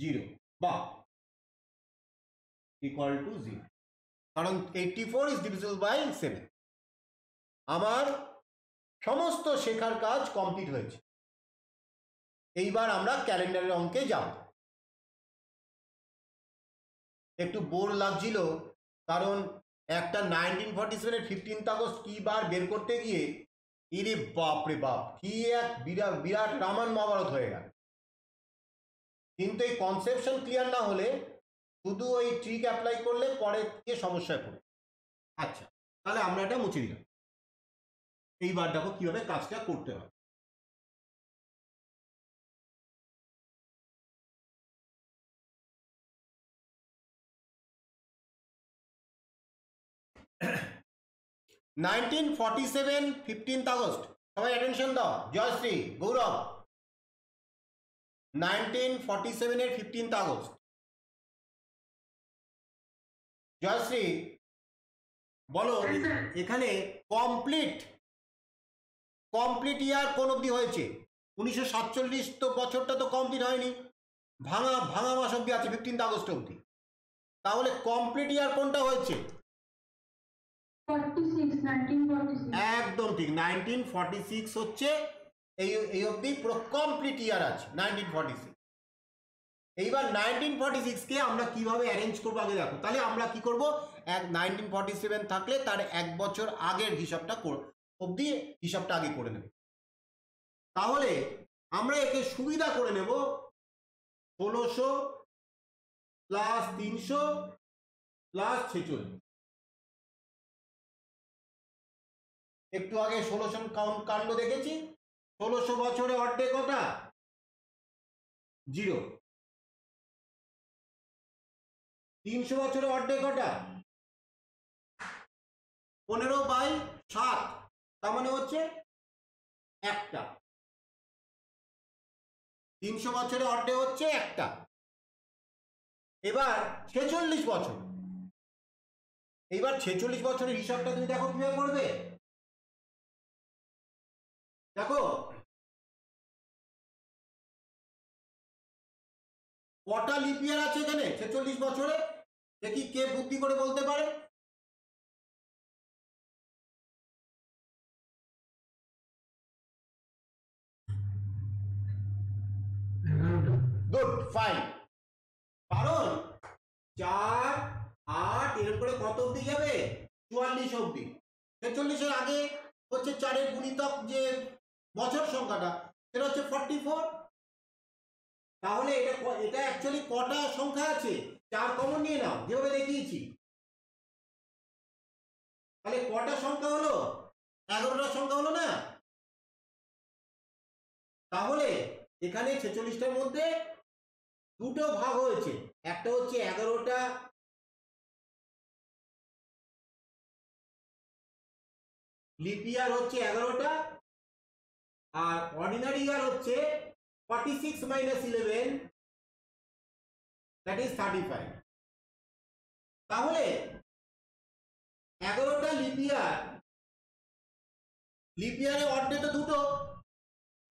0। বাহ, ইকুয়াল টু 0, কারণ 84 ইজ ডিভিজিবল বাই 7। আমার সমস্ত শেখার কাজ কমপ্লিট হয়েছে। এইবার আমরা ক্যালেন্ডারের অঙ্কে যাব। একটু বোর লাগছিল, কারণ একটা 1947-এর 15th আগস্ট কি বার বের করতে গিয়ে ইরে বাপ রে বাপ, কি এক বিরাট বিরাট রামায়ণ মহাভারত হয়ে গেল। কিন্তু এই কনসেপশন ক্লিয়ার না হলে, শুধু ওই ট্রিক অ্যাপ্লাই করলে পরে গিয়ে সমস্যায় পড়ে। আচ্ছা তাহলে আমরা এটা মুছে দিলাম। এইবার দেখো কিভাবে কাজটা করতে হয়। নাইনটিন 47 15th আগস্ট, সবাই অ্যাটেনশন দাও। জয়শ্রী, গৌরব, 1947-এর 15th আগস্ট। জয়শ্রী বলো এখানে কমপ্লিট ইয়ার কোন অবধি হয়েছে? 1947 তো বছরটা তো কমপ্লিট হয়নি, ভাঙা ভাঙা মাস অবধি আছে 15th আগস্ট অবধি। তাহলে কমপ্লিট ইয়ার কোনটা হয়েছে? 1946 একদম ঠিক, 1946 হচ্ছে এই অবধি পুরো কমপ্লিট ইয়ার আছে 1946। এইবার 1946-কে আমরা কিভাবে অ্যারেঞ্জ করবো আগে দেখো। তাহলে আমরা কি করব, 1947 থাকলে তার 1 বছর আগের হিসাবটা অবধি হিসাবটা আগে করে নেব। তাহলে আমরা একে সুবিধা করে নেব 1600 প্লাস 300 প্লাস 46। একটু আগে 1600 কাণ্ড দেখেছি। 1600 বছরে অর্ধেক কটা? 0। 300 বছরে অর্ধেক কটা? 15/7, তার মানে হচ্ছে একটা। 300 বছরে অর্ধেক হচ্ছে একটা। এবার 46 বছর, এইবার 46 বছরের হিসাবটা তুমি দেখো কিভাবে করবে। দেখো কটা লিপ ইয়ার আছে এখানে 46 বছরে, দেখি কে বুদ্ধি করে বলতে পারে। Good, fine. কারণ 4 8 এর উপরে কত অবধি যাবে, 44 অবধি। 46-এর আগে হচ্ছে 4-এর গুণিতক যে বছর সংখ্যাটা সেটা হচ্ছে 44। তাহলে এটা অ্যাকচুয়ালি কটা সংখ্যা আছে, 4 কমন নিয়ে নাও যেভাবে দেখিয়েছি। তাহলে কটা সংখ্যা হলো, 11টা সংখ্যা হলো না। তাহলে এখানে 46টার মধ্যে দুটো ভাগ হয়েছে, একটা হচ্ছে 11টা লিপ ইয়ার হচ্ছে 11টা, আর অর্ডিনারি ইয়ার হচ্ছে 46 - 11, দ্যাট ইজ 35। তাহলে 11টা লিপ ইয়ারে অর্ডে তো দুটো,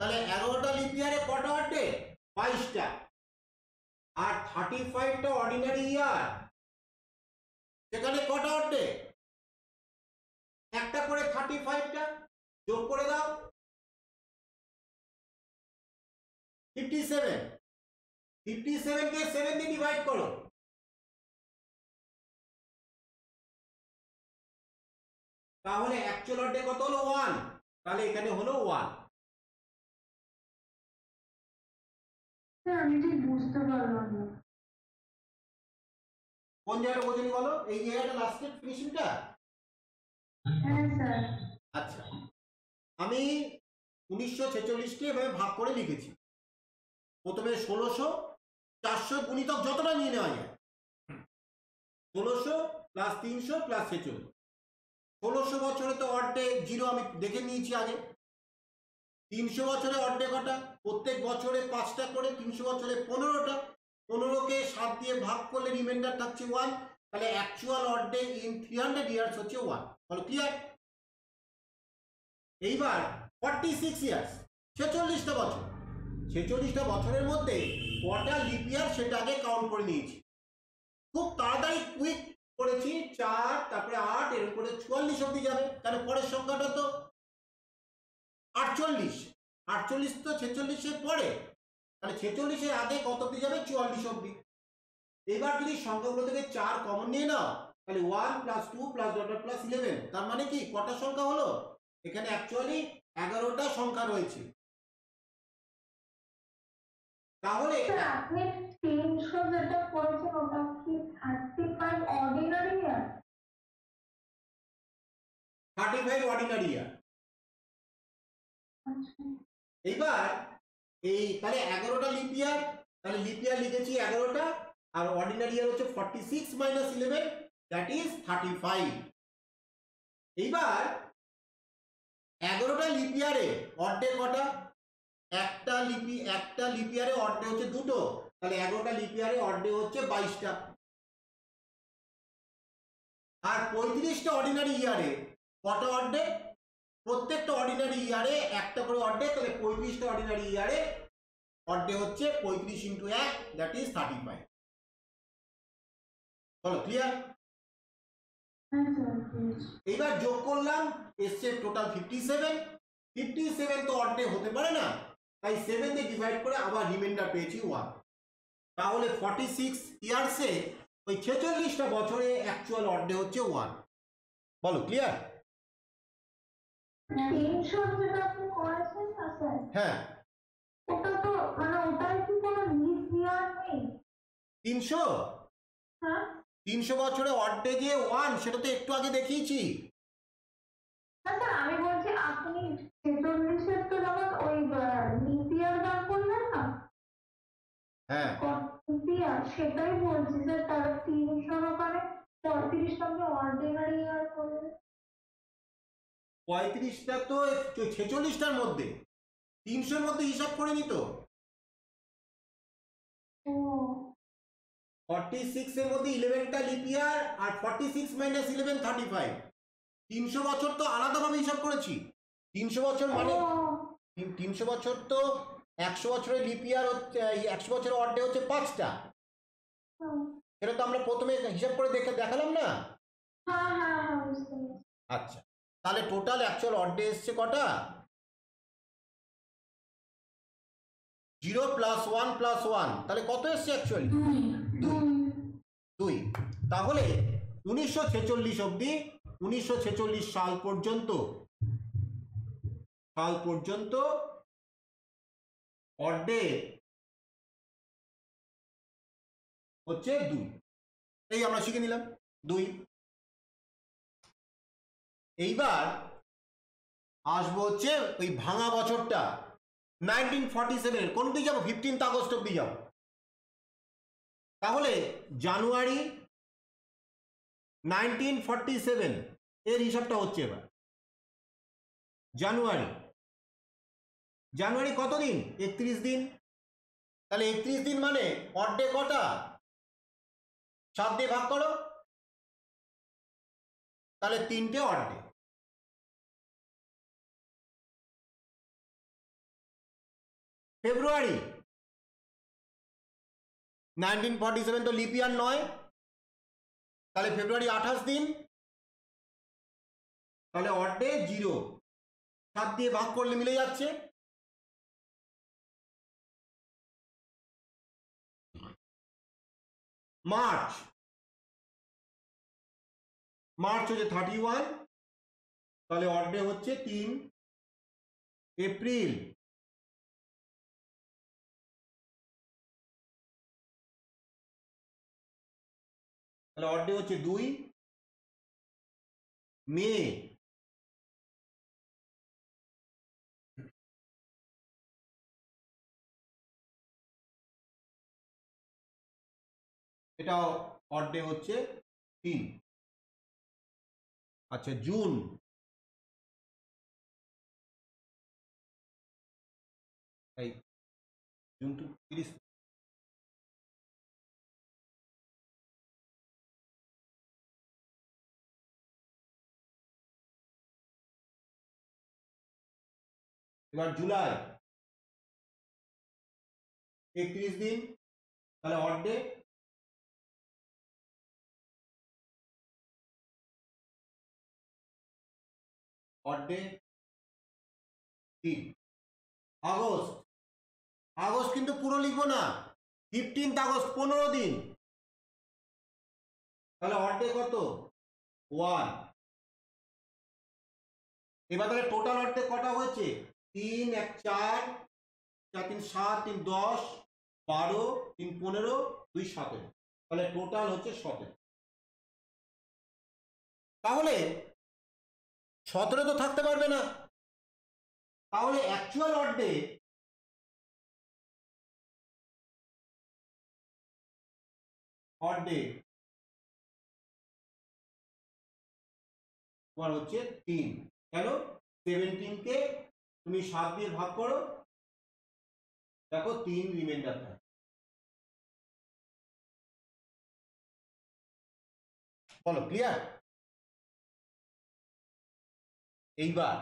তাহলে 11টা লিপ ইয়ারে কটা অর্ডে, 22টা। আর 35টা অর্ডিনারি ইয়ার, সেখানে কটা অর্ডে, একটা করে 35টা যোগ করে দাও, 57। 57কে 7 দিয়ে ডিভাইড করো, তাহলে অ্যাকচুয়াল অর্ডে কত হলো, 1। তাহলে এখানে হলো 1। আমি ঠিক বুঝতে পারলাম না। কোন জায়গাটা বোঝেনি বলো, এই জায়গাটা লাস্টের ফিনিশিংটা। হ্যাঁ স্যার। আচ্ছা, আমি 1946কে এভাবে ভাগ করে লিখেছি। প্রথমে 1600, 400 গুণিতক যতটা নিয়ে নেওয়া যায়, 1600 প্লাস 300 প্লাস 46। 1600 বছরে তো অর্ডে 0 আমি দেখে নিয়েছি আগে। 300 বছরে অর্ডে কটা, প্রত্যেক বছরে 5টা করে, 300 বছরে 15টা। 15কে 7 দিয়ে ভাগ করলে রিমাইন্ডার থাকছে 1। তাহলে অ্যাকচুয়াল অর্ডে ইন 300 ইয়ার্স হচ্ছে 1। বলো ক্লিয়ার? এইবার 46 ইয়ার্স, 46টা বছর। 46টা বছরের মধ্যে কটা লিপ ইয়ার সেটা আগে কাউন্ট করে নিয়েছি। খুব তাড়াতাড়ি কুইক করেছি, 4 তারপরে 8 এর উপরে 44 অবধি যাবে, কারণ পরের সংখ্যাটা তো 48। 48 তো 46-এর পরে, তাহলে 46-এর আগে কত অবধি যাবে, 44 অবধি। এবার যদি সংখ্যাগুলো থেকে 4 কমন নিয়ে নাও, তাহলে 1 প্লাস 2 প্লাস ডট প্লাস 11। তার মানে কি কটা সংখ্যা হলো, এখানে অ্যাকচুয়ালি 11টা সংখ্যা রয়েছে। তাহলে স্যার আপনি 300 যেটা করেছেন ওটা কি 35 অর্ডিনারি ইয়ার? 35 অর্ডিনারি ইয়ার। আচ্ছা। এইবার এই তাহলে 11টা লিপ ইয়ার, তাহলে লিপ ইয়ার লিখেছি 11টা, আর অর্ডিনারি ইয়ার হচ্ছে 46 - 11, দ্যাট ইজ 35। এইবার 11টা লিপ ইয়ারে অর্ডে কটা, একটা লিপ ইয়ারে অর্ডে হচ্ছে দুটো, তাহলে 11টা লিপ ইয়ারে অর্ডে হচ্ছে 22টা। আর 35টা অর্ডিনারি ইয়ারে কটা অর্ডে, প্রত্যেকটা অর্ডিনারি ইয়ারে একটা করে অর্ডে, তাহলে 35টা অর্ডিনারি ইয়ারে অর্ডে হচ্ছে 35 × 1, দ্যাট ইজ 35। বলো ক্লিয়ার? হ্যাঁ স্যার প্লিজ। এইবার যোগ করলাম, এসছে টোটাল 57। 57 তো অর্ডে হতে পারে না, তাই 7 দিয়ে ডিভাইড করে আবার রিমাইন্ডার পেয়েছি 1। তাহলে 46 ইয়ার্সে ওই 46টা বছরে অ্যাকচুয়াল অর্ডে হচ্ছে 1। বলো ক্লিয়ার? 300 যেটা আপনি করেছেন না স্যার, হ্যাঁ, ওটা তো মানে ওটার কি কোনো লিপ ইয়ার নেই? 300 হ্যাঁ 300 বছরে অর্ডে যে 1 সেটা তো একটু আগে দেখিয়েছি। না স্যার, আমি বলছি আপনি 46-এর তো যখন ওই লিপ ইয়ার বার করলেন না, হ্যাঁ, লিপ ইয়ার সেটাই বলছি স্যার। তাহলে 300 ওখানে 35টা আপনি অর্ডিনারি ইয়ার করলেন। 35টা তো 46টার মধ্যে, 300-র মধ্যে হিসাব করে নিত। ও 46 এর মধ্যে 11টা লিপ ইয়ার আর 46 মাইনাস 11 35। 300 বছর তো আলাদাভাবে হিসাব করেছি। 300 বছর মানে 300 বছর তো 100 বছরের লিপ ইয়ার হচ্ছে, 100 বছরের অড ডে হচ্ছে 5টা। সেটা তো আমরা প্রথমে হিসাব করে দেখালাম না। আচ্ছা, তাহলে টোটাল অ্যাকচুয়াল অড ডে এসছে কটা? 0 + 1 + 1, তাহলে কত এসছে অ্যাকচুয়ালি? 2। তাহলে 1946 অবধি, 1946 সাল পর্যন্ত অড ডে হচ্ছে 2। এই আমরা শিখে নিলাম 2। এইবার আসবো হচ্ছে ওই ভাঙা বছরটা 1947 কোন দিকে যাবো? 15 আগস্ট অব্দি যাবো। তাহলে জানুয়ারি 1947 এর হিসাবটা হচ্ছে এবার। জানুয়ারি কত দিন? 31 দিন। তাহলে 31 দিন মানে অড ডে কটা? 7 দিয়ে ভাগ করো, তাহলে 3টে অড ডে। ফেব্রুয়ারি 1947 তো লিপ ইয়ার নয়, তাহলে ফেব্রুয়ারি 28 দিন, তাহলে অড ডে 0। 7 দিয়ে ভাগ করলে মিলে যাচ্ছে। মার্চ হচ্ছে 31, তাহলে অড ডে হচ্ছে 3। এপ্রিল তাহলে অড ডে হচ্ছে 2। মে এটাও অড ডে হচ্ছে 3। আচ্ছা, জুন জুন তো 30। এবার জুলাই 31 দিন, তাহলে odd day. Odd day 3। August কিন্তু পুরো লিখবো না, 15 আগস্ট 15 দিন, তাহলে অড ডে কত? 1। এবার তাহলে টোটাল অড ডে কটা হয়েছে? 3 1 4 4 3 7 3 10 12 3 15 2 17, তাহলে টোটাল হচ্ছে 17। তাহলে 17 তো থাকতে পারবে না, তাহলে অ্যাকচুয়াল অড ডে তোমার হচ্ছে 3। কেন? 17 কে তুমি 7 দিয়ে ভাগ করো, দেখো 3 রিমাইন্ডার থাকে। বলো, ক্লিয়ার? এইবার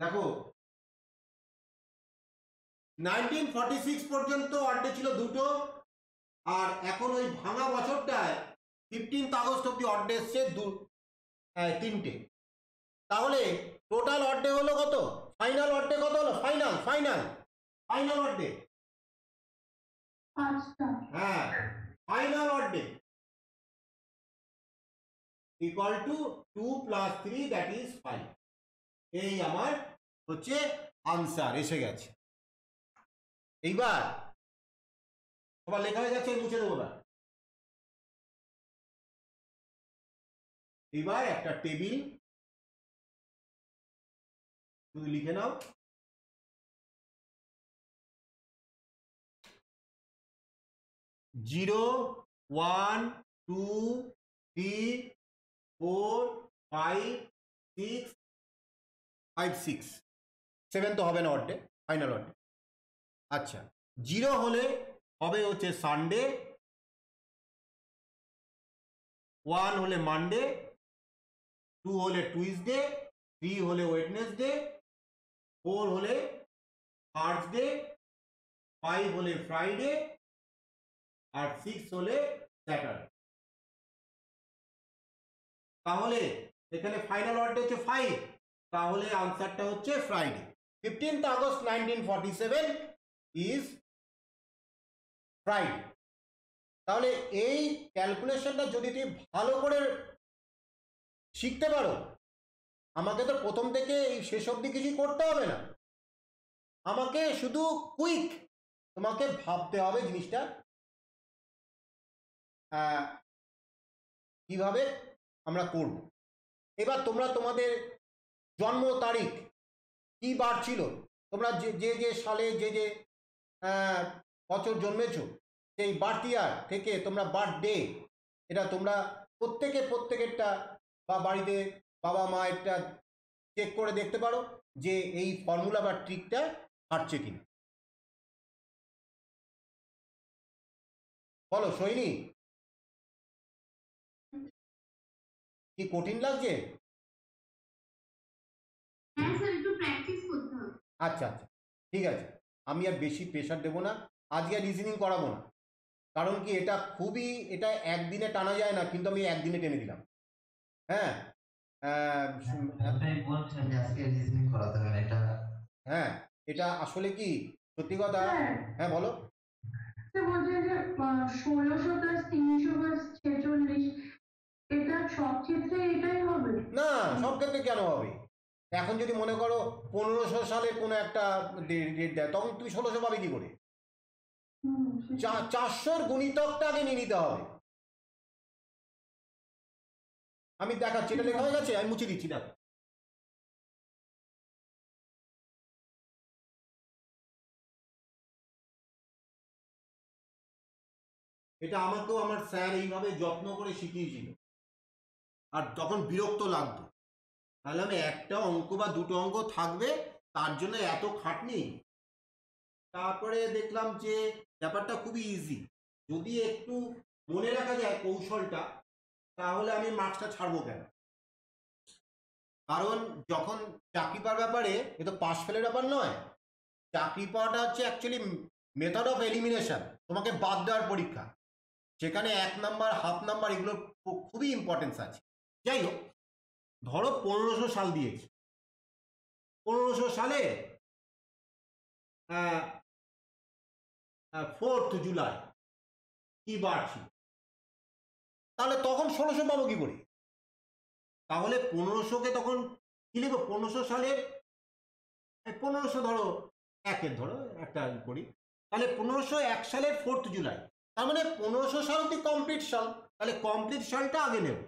দেখো 1946 পর্যন্ত অড ডে ছিল 2টো, আর এখন ওই ভাঙা বছরটায় 15 আগস্ট অব্দি অড ডে এসছে 3টে। তাহলে টোটাল অড ডে হলো কত? ফাইনাল অড ডে কত হলো? ফাইনাল অড ডে, হ্যাঁ, final odd day equal to 2 + 3 that is 5। এই আমার হচ্ছে আনসার এসে গেছে। এইবার সবার লেখা হয়ে গেছে, মুছে দেবো না। এবার একটা টেবিল তুমি লিখে নাও। জিরো 1 2 3 4 5 6 5 6 7 তো হবে না odd day, final odd day. আচ্ছা, 0 হলে হবে হচ্ছে সানডে, 1 হলে মানডে, 2 হলে টুইসডে, 3 হলে ওয়েডনেসডে, 4 হলে থার্সডে, 5 হলে ফ্রাইডে, আর 6 হলে স্যাটারডে। তাহলে এখানে ফাইনাল ওয়ার্ড হচ্ছে 5, তাহলে আনসারটা হচ্ছে Friday. 15th August 1947 is Friday. তাহলে এই ক্যালকুলেশনটা যদি তুমি ভালো করে শিখতে পারো, আমাকে তো প্রথম থেকে এই শেষ অবধি কিছু করতে হবে না, আমাকে শুধু কুইক তোমাকে ভাবতে হবে জিনিসটা কিভাবে আমরা করব। এবার তোমরা তোমাদের জন্ম তারিখ কি বার ছিল, তোমরা যে যে যে সালে যে যে বছর জন্মেছো, সেই বার্থ ইয়ার থেকে তোমরা বার্থডে, এটা তোমরা প্রত্যেকেরটা বা বাড়িতে বাবা মা একটা চেক করে দেখতে পারো যে এই ফর্মুলা বা ট্রিকটা হাঁটছে কিনা। বলো সৈনী, কি কঠিন লাগছে? হ্যাঁ স্যার, একটু প্র্যাকটিস করতে হবে। আচ্ছা আচ্ছা, ঠিক আছে, আমি আর বেশি প্রেশার দেবো না, আজকে আর রিজনিং করাবো না, কারণ কি এটা একদিনে টানা যায় না, কিন্তু আমি একদিনে টেনে দিলাম। হ্যাঁ হ্যাঁ, এটা আসলে কি সত্যি কথা। হ্যাঁ বলো। বলছেন যে 1600 প্লাস 300 প্লাস 46, এটা সব ক্ষেত্রে এটাই হবে না, সব ক্ষেত্রে কেন হবে? এখন যদি মনে করো 1500 সালে কোনো একটা ডেট দেয়, তখন তুমি 1600 পাবে কি করে? 400-র গুণিতকটা আগে নিয়ে নিতে হবে। আমি দেখাচ্ছি, এটা লেখা হয়ে গেছে, আমি মুছে দিচ্ছি, দেখো। এটা আমাকেও আমার স্যার এইভাবে যত্ন করে শিখিয়েছিল, আর তখন বিরক্ত লাগতো, তাহলে আমি একটা অঙ্ক বা দুটো অঙ্ক থাকবে, তার জন্য এত খাটনি। তারপরে দেখলাম যে ব্যাপারটা খুবই ইজি, যদি একটু মনে রাখা যায় কৌশলটা, তাহলে আমি মার্কসটা ছাড়বো কেন? কারণ যখন চাকরি পাওয়ার ব্যাপারে, এ তো পাস ফেলের ব্যাপার নয়, চাকরি পাওয়াটা হচ্ছে অ্যাকচুয়ালি মেথড অফ এলিমিনেশন, তোমাকে বাদ দেওয়ার পরীক্ষা, সেখানে 1 নাম্বার, হাফ নাম্বার, এগুলোর খুবই ইম্পর্টেন্স আছে। যাই হোক, ধরো 1500 সাল দিয়েছে, 1500 সালে 4th জুলাই কি বার ছিল, তাহলে তখন 1600 পাবো কি করে? তাহলে 1500কে তখন কি লিখবো? 1500 সালে 1500 ধরো একের, ধরো একটা করি, তাহলে 1501 সালের 4th জুলাই, তার মানে 1500 সাল অব্দি কমপ্লিট সাল, তাহলে কমপ্লিট সালটা আগে নেব।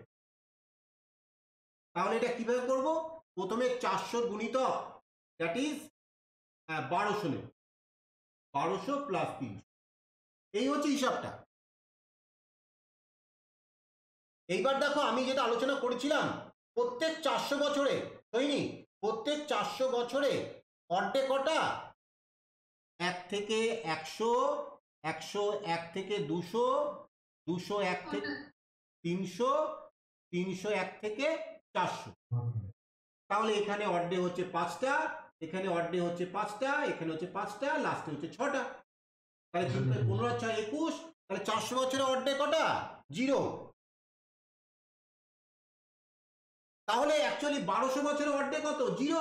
তাহলে এটা কিভাবে করব? প্রথমে 400 গুণিতক, দ্যাট ইজ 1200 নেব, 1200 প্লাস 300, এই হচ্ছে হিসাবটা। এইবার দেখো, আমি যেটা আলোচনা করেছিলাম, প্রত্যেক 400 বছরে, হয়নি, প্রত্যেক 400 বছরে অর্ধেক কটা? 1 থেকে 100, 101 থেকে 200, 201 থেকে 300, 301 থেকে 400। তাহলে এখানে অর্ধে হচ্ছে 5টা, এখানে অর্ধে হচ্ছে 5টা, এখানে হচ্ছে 5টা, লাস্টে হচ্ছে 6টা। তাহলে 15 6 21, তাহলে 400 বছরে অর্ধে কটা? 0। তাহলে অ্যাকচুয়ালি 1200 বছরে অর্ধে কত? 0।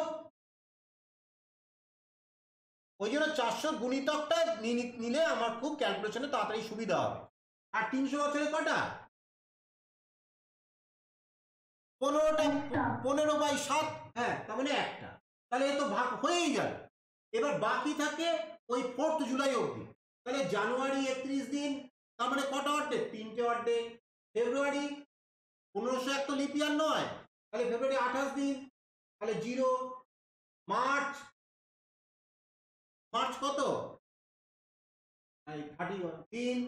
ওই জন্য 400 গুণিতকটা নিলে আমার খুব ক্যালকুলেশনে তাড়াতাড়ি সুবিধা হবে। আর 300 বছরে কটা? 15টা, 15/7, হ্যাঁ, তার মানে একটা, তাহলে এ তো ভাগ হয়েই গেল। এবার বাকি থাকে ওই 4th জুলাই অবধি, তাহলে জানুয়ারি 31 দিন, তার মানে কটা অর্ধে? 3টে অর্ধে। ফেব্রুয়ারি 1501 তো লিপ ইয়ার নয়, তাহলে ফেব্রুয়ারি 28 দিন, তাহলে 0। মার্চ, মার্চ কত? 31 3।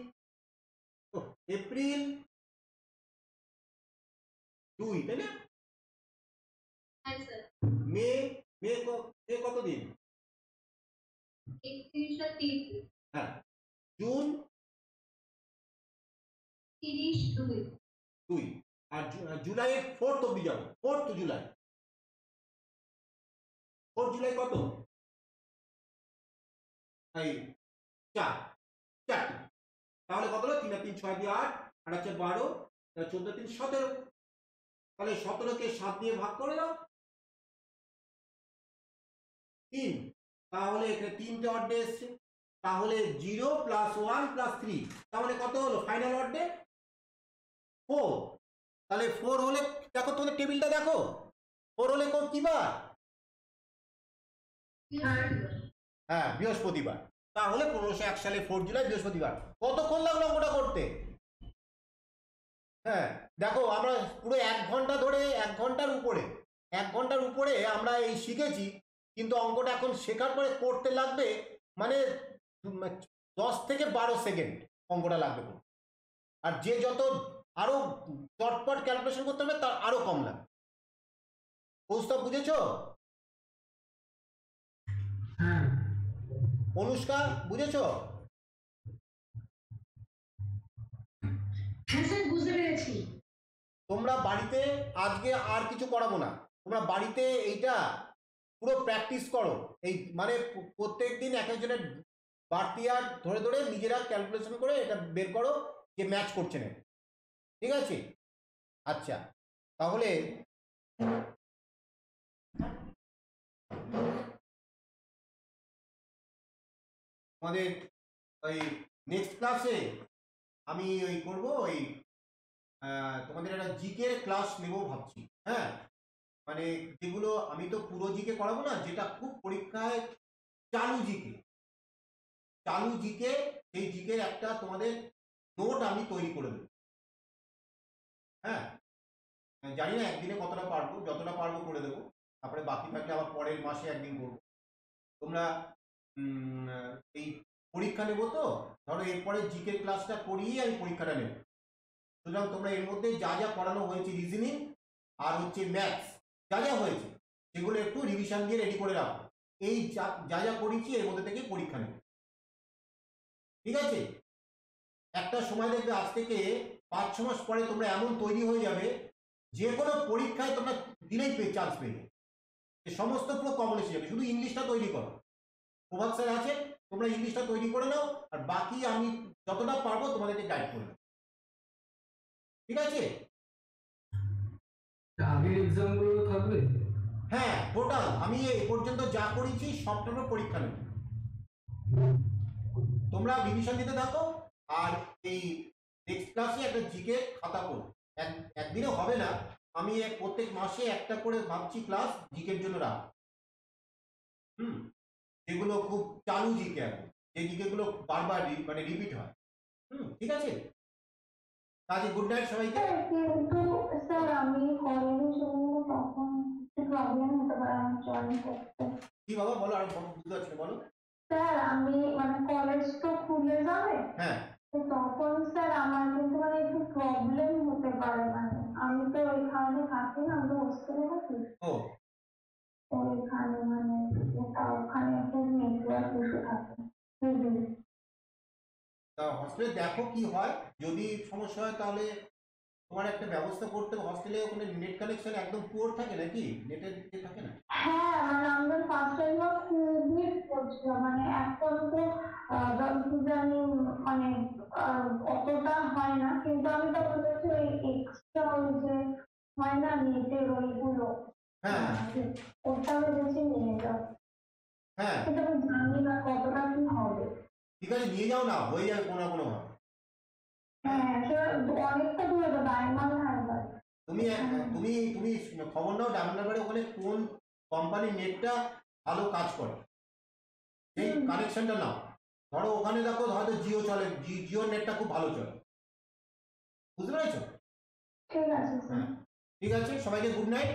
এপ্রিল 2, তাই না? হ্যাঁ স্যার। মে, মে কত দিন? 31 আর 30 হ্যাঁ, জুন 30 2, আর জুলাইয়ের 4th অব্দি যাবো, 4th জুলাই। 4th জুলাই কত? এই 4, তাহলে কত হলো? 3 আর 3 6 দিয়ে 8, আর হচ্ছে 12, 14 3 17। তাহলে 17কে 7 দিয়ে ভাগ করে দাও 3, তাহলে এখানে 3টে অড ডে এসছে, তাহলে 0 + 1 + 3, তাহলে কত হলো ফাইনাল অড ডে? 4। তাহলে 4 হলে দেখো তোমাদের টেবিলটা দেখো, 4 হলে কি বার? হ্যাঁ, বৃহস্পতিবার। তাহলে 1501 সালে 4 জুলাই বৃহস্পতিবার। কতক্ষণ লাগলো অঙ্কটা করতে? হ্যাঁ দেখো, আমরা পুরো 1 ঘন্টা ধরে, 1 ঘন্টার উপরে আমরা এই শিখেছি, কিন্তু অঙ্কটা এখন শেখার পরে করতে লাগবে মানে 10 থেকে 12 সেকেন্ড অঙ্কটা লাগবে। আর যে যত আরো চটপট ক্যালকুলেশন করতে হবে তার আরো কম লাগবে। কৌস্তব বুঝেছো? হ্যাঁ অনুষ্কা বুঝেছো? হ্যাঁ স্যার, বুঝতে পেরেছি। তোমরা বাড়িতে আজকে আর কিছু করাবো না, তোমরা বাড়িতে এইটা পুরো প্র্যাকটিস করো। এই মানে প্রত্যেক দিন এক একজনের বাড়তি আর ধরে ধরে নিজেরা ক্যালকুলেশন করে এটা বের করো যে ম্যাচ করছে না, ঠিক আছে? আচ্ছা, তাহলে আমাদের ওই নেক্সট ক্লাসে আমি ওই করবো ওই তোমাদের একটা জিকে ক্লাস নেবো ভাবছি। হ্যাঁ, মানে যেগুলো আমি তো পুরো জিকে করাবো না, যেটা খুব পরীক্ষায় চালু জিকে, সেই জিকের একটা তোমাদের নোট আমি তৈরি করে দেবো। হ্যাঁ, জানি না একদিনে কতটা পারবো, যতটা পারবো করে দেবো, তারপরে বাকি থাকলে আবার পরের মাসে একদিন করবো। তোমরা এই পরীক্ষা নেবো তো, ধরো এরপরে জিকে ক্লাসটা করিয়ে আমি পরীক্ষাটা নেব। সুতরাং তোমরা এর মধ্যে যা যা পড়ানো হয়েছে, রিজনিং আর হচ্ছে ম্যাথস যা যা হয়েছে, সেগুলো একটু রিভিশন দিয়ে রেডি করে রাখো। এই যা যা করেছি এর মধ্যে থেকে পরীক্ষা নেব, ঠিক আছে? একটা সময় দেখবে আজ থেকে 5-6 মাস পরে তোমরা এমন তৈরি হয়ে যাবে, যে কোনো পরীক্ষায় তোমরা দিলেই চান্স পেয়ে যাবে। সমস্ত পুরো কমন এসে যাবে, শুধু ইংলিশটা তৈরি করো। প্রভাত স্যার আছে, তোমরা ইংলিশটা তৈরি করে নাও, আর বাকি আমি যতটা পারবো তোমাদেরকে গাইড করে দেবো, ঠিক আছে? আগের এক্সাম গুলো থাকবে? হ্যাঁ, টোটাল আমি এই পর্যন্ত যা করেছি সবটার পরীক্ষা নেব। তোমরা রিভিশন দিতে থাকো, আর এই নেক্সট ক্লাসে একটা জিকে খাতা করো। একদিনে হবে না, আমি প্রত্যেক মাসে একটা করে ভাবছি ক্লাস জিকের জন্য রাখ। যেগুলো খুব চালু জিকে আছে, যে জিকেগুলো বারবার মানে রিপিট হয়। ঠিক আছে, কাজে গুড নাইট সবাইকে। কিন্তু স্যার আমি কলেজে চলে তখন প্রবলেম হতে পারে আমি জয়েন করতে। কি বাবা বলো, আর বুঝতে পারছি না, বলো। স্যার আমি মানে কলেজ তো খুলে যাবে, হ্যাঁ, তো তখন স্যার আমার কিন্তু মানে একটু প্রবলেম হতে পারে। মানে আমি তো ওইখানে থাকি না, আমি তো হোস্টেলে থাকি। ও ওইখানে মানে ওখানে একটু নেটওয়ার্ক ইস্যু থাকে। তা হস্টেলে দেখো কি হয়, যদি সমস্যা হয় তাহলে তোমার একটা ব্যবস্থা করতে হবে। হস্টেলে ওখানে নেট কানেকশন একদম পুয়ার থাকে নাকি, নেটের দিকে থাকে না? হ্যাঁ, মানে আমাদের ফার্স্ট টাইম খুবই করছিল, মানে এখন তো জানি মানে অতটা হয় না, কিন্তু আমি তো বলেছি ওই এক্সট্রা ওই যে হয় না নেটের ওইগুলো, হ্যাঁ ওটা বেশি নিয়ে যাও। হ্যাঁ, কিন্তু আমি জানি না কতটা কি হবে। ঠিক আছে, নিয়ে যাও না, হয়ে যাবে কোনো না কোনো ভাবে। হ্যাঁ, সেটা অনেকটা দূরে তো ডায়মন্ড হারবার। তুমি তুমি তুমি খবর নাও ডায়মন্ড হারবারে ওখানে কোন কোম্পানির নেটটা ভালো কাজ করে, সেই কানেকশনটা নাও। ধরো ওখানে দেখো হয়তো জিও চলে, জিওর নেটটা খুব ভালো চলে, বুঝতে পেরেছো? ঠিক আছে স্যার। হ্যাঁ, ঠিক আছে, সবাইকে গুড নাইট।